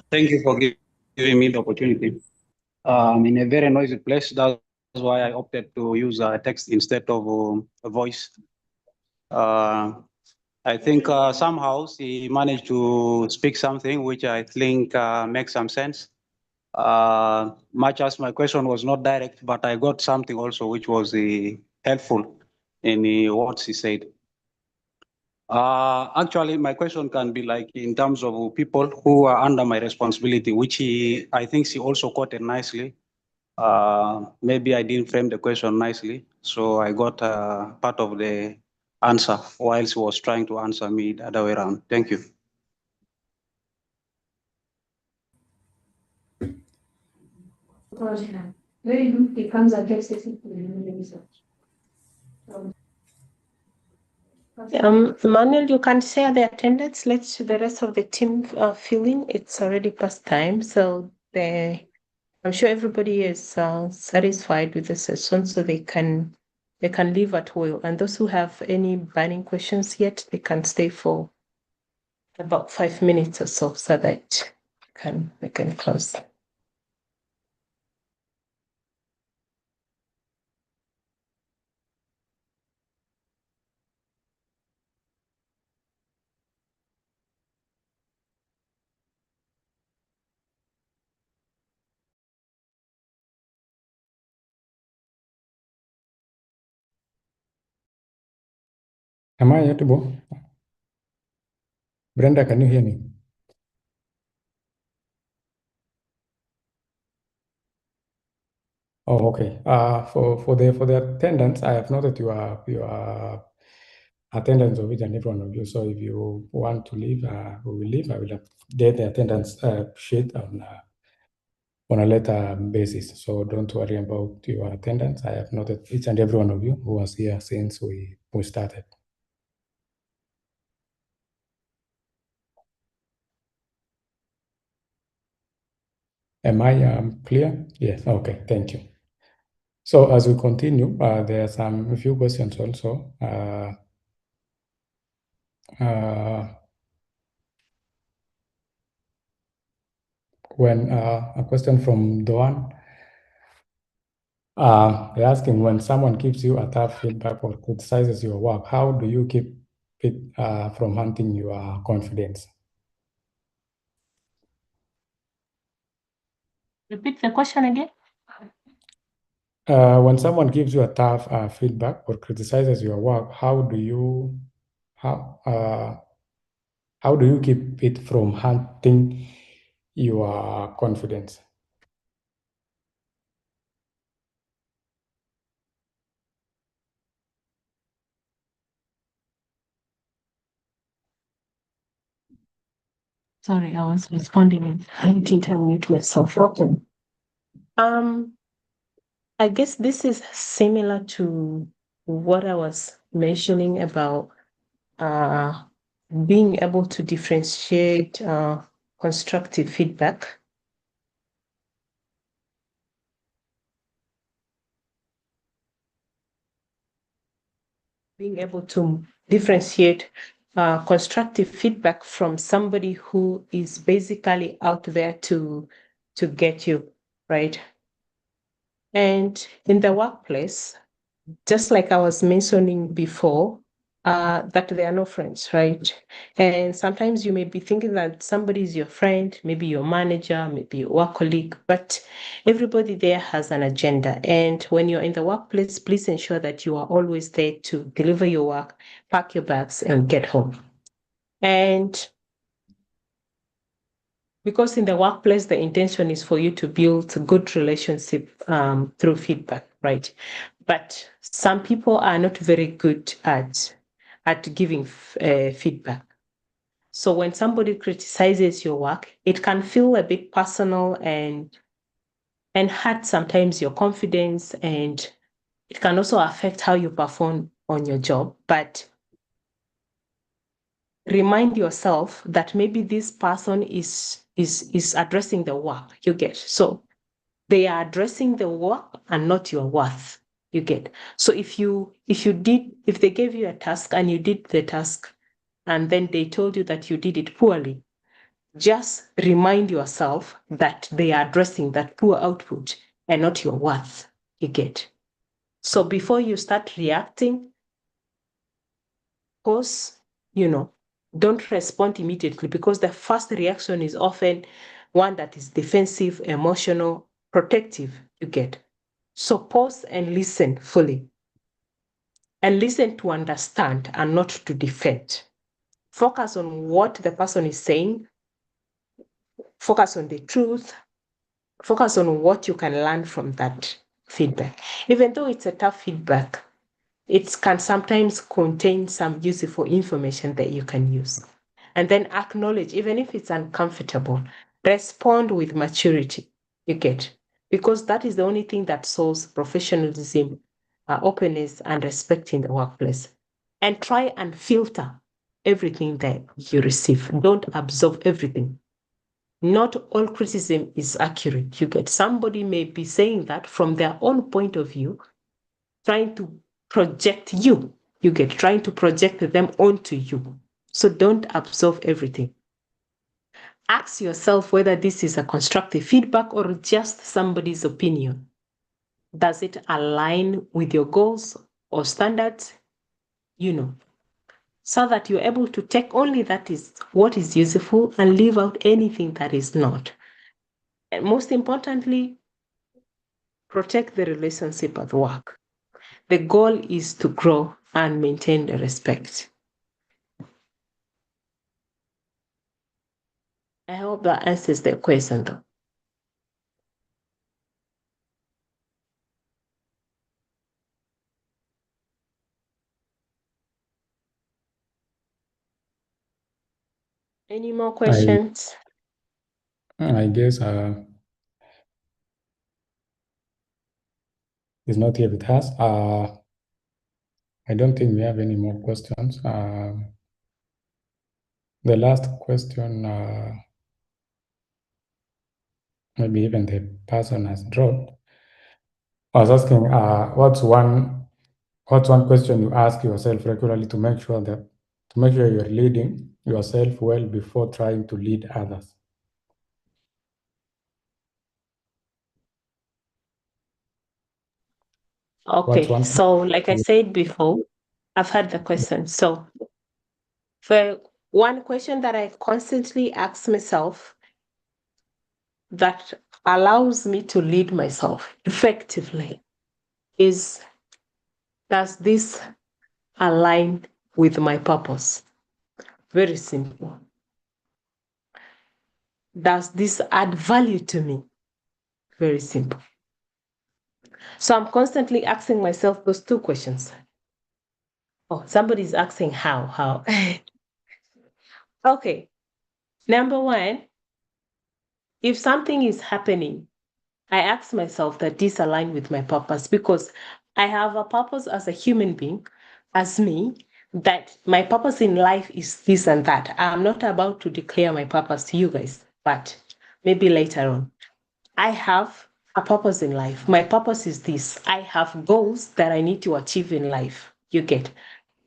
Thank you for giving me the opportunity. in a very noisy place. That's why I opted to use text instead of a voice. I think somehow he managed to speak something which I think makes some sense. Much as my question was not direct, but I got something also which was helpful in what he said. Actually, my question can be like in terms of people who are under my responsibility, which I think she also quoted nicely. Maybe I didn't frame the question nicely, so I got part of the answer while she was trying to answer me the other way around. Thank you. Manuel, you can share the attendance. Let the rest of the team fill in. It's already past time, so I'm sure everybody is satisfied with the session, so they can leave at will. And those who have any burning questions yet, they can stay for about 5 minutes or so that we can close. Am I audible? Brenda, can you hear me? Oh, okay. For the attendance, I have noted your attendance of each and every one of you. So if you want to leave, we will leave. I will update the attendance sheet on a later basis. So don't worry about your attendance. I have noted each and every one of you who was here since we started. Am I clear? Yes. Okay. Thank you. So as we continue, there are a few questions also. When a question from Doan, they're asking, when someone gives you a tough feedback or criticizes your work, how do you keep it from hunting your confidence? Repeat the question again. When someone gives you a tough feedback or criticizes your work, how do you keep it from hunting your confidence? Sorry, I was responding. I didn't unmute myself. Okay. I guess this is similar to what I was mentioning about being able to differentiate constructive feedback. Being able to differentiate constructive feedback from somebody who is basically out there to get you, right? And in the workplace, just like I was mentioning before, that they are no friends, right? And sometimes you may be thinking that somebody is your friend, maybe your manager, maybe your work colleague, but everybody there has an agenda. And when you're in the workplace, please ensure that you are always there to deliver your work, pack your bags, and get home. And because in the workplace, the intention is for you to build a good relationship through feedback, right? But some people are not very good at giving feedback. So when somebody criticizes your work, it can feel a bit personal and hurt sometimes your confidence, and it can also affect how you perform on your job. But remind yourself that maybe this person is addressing the work, you get. So they are addressing the work and not your worth, you get. So if they gave you a task and you did the task and then they told you that you did it poorly, just remind yourself that they are addressing that poor output and not your worth. You get. So before you start reacting, pause, don't respond immediately, because the first reaction is often one that is defensive, emotional, protective. You get. So pause and listen fully. And listen to understand and not to defend. Focus on what the person is saying. Focus on the truth. Focus on what you can learn from that feedback. Even though it's a tough feedback, it can sometimes contain some useful information that you can use. And then acknowledge, even if it's uncomfortable, respond with maturity. You get, because that is the only thing that solves professionalism, openness, and respect in the workplace. And try and filter everything that you receive. Don't absorb everything. Not all criticism is accurate. You get, somebody may be saying that from their own point of view, trying to project you. You get, trying to project them onto you. So don't absorb everything. Ask yourself whether this is a constructive feedback or just somebody's opinion. Does it align with your goals or standards? So that you're able to take only that is what is useful and leave out anything that is not. And most importantly, protect the relationship at work. The goal is to grow and maintain the respect. I hope that answers the question, though. Any more questions? I guess it's not here with us. I don't think we have any more questions. The last question, maybe even the person has dropped. I was asking, what's one question you ask yourself regularly to make sure you're leading yourself well before trying to lead others? Okay, so like I said before, I've had the question. So for one question that I constantly ask myself that allows me to lead myself effectively is, does this align with my purpose? Very simple. Does this add value to me? Very simple. So I'm constantly asking myself those two questions. Oh, somebody's asking how? Okay. Number one, if something is happening, I ask myself that this aligns with my purpose, because I have a purpose as a human being, as me, that my purpose in life is this and that. I'm not about to declare my purpose to you guys, but maybe later on. I have a purpose in life. My purpose is this. I have goals that I need to achieve in life. You get.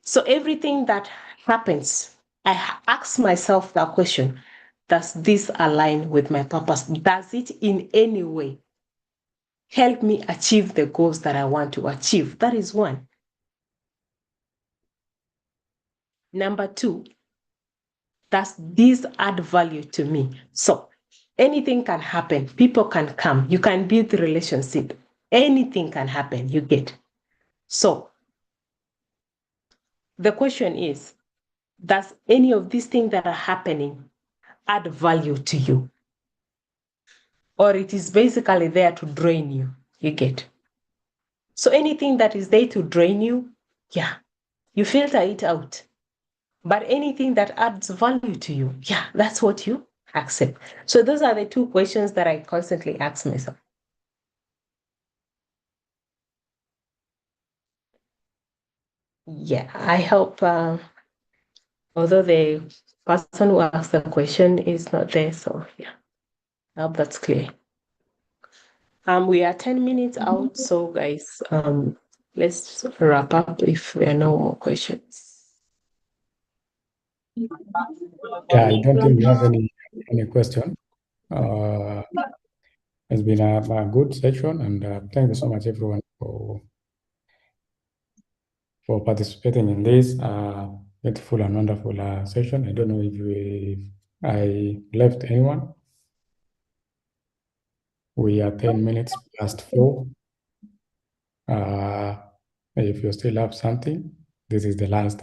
So everything that happens, I ask myself that question. Does this align with my purpose? Does it in any way help me achieve the goals that I want to achieve? That is one. Number two, does this add value to me? So anything can happen. People can come. You can build a relationship. Anything can happen. You get. So the question is, does any of these things that are happening add value to you? Or it is basically there to drain you? You get. So anything that is there to drain you, yeah, you filter it out. But anything that adds value to you, yeah, that's what you accept. So those are the two questions that I constantly ask myself. Yeah, I hope, although the person who asked the question is not there, so yeah, I hope that's clear. We are 10 minutes out, so guys, let's wrap up if there are no more questions. Yeah, I don't think we have any any question. It's been a good session, and thank you so much, everyone, for participating in this beautiful and wonderful session. I don't know if I left anyone. We are 10 minutes past 4. If you still have something, this is the last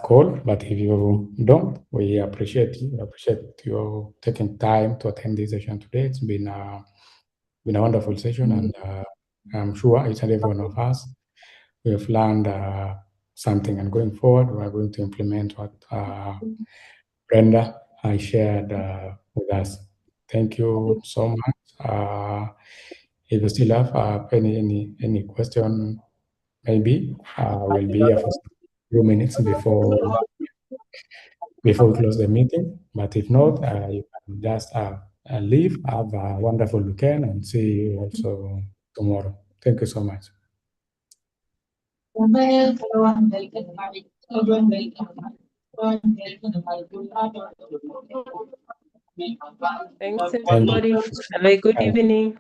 call. But if you don't, we appreciate you. We appreciate you taking time to attend this session today. It's been a wonderful session, and I'm sure each and every one of us, we have learned something. And going forward, we are going to implement what Brenda shared with us. Thank you so much. If you still have any question, maybe we'll be here for a few minutes before we close the meeting. But if not, you can just leave. Have a wonderful weekend, and see you also tomorrow. Thank you so much. Thanks, everybody. Have a good evening.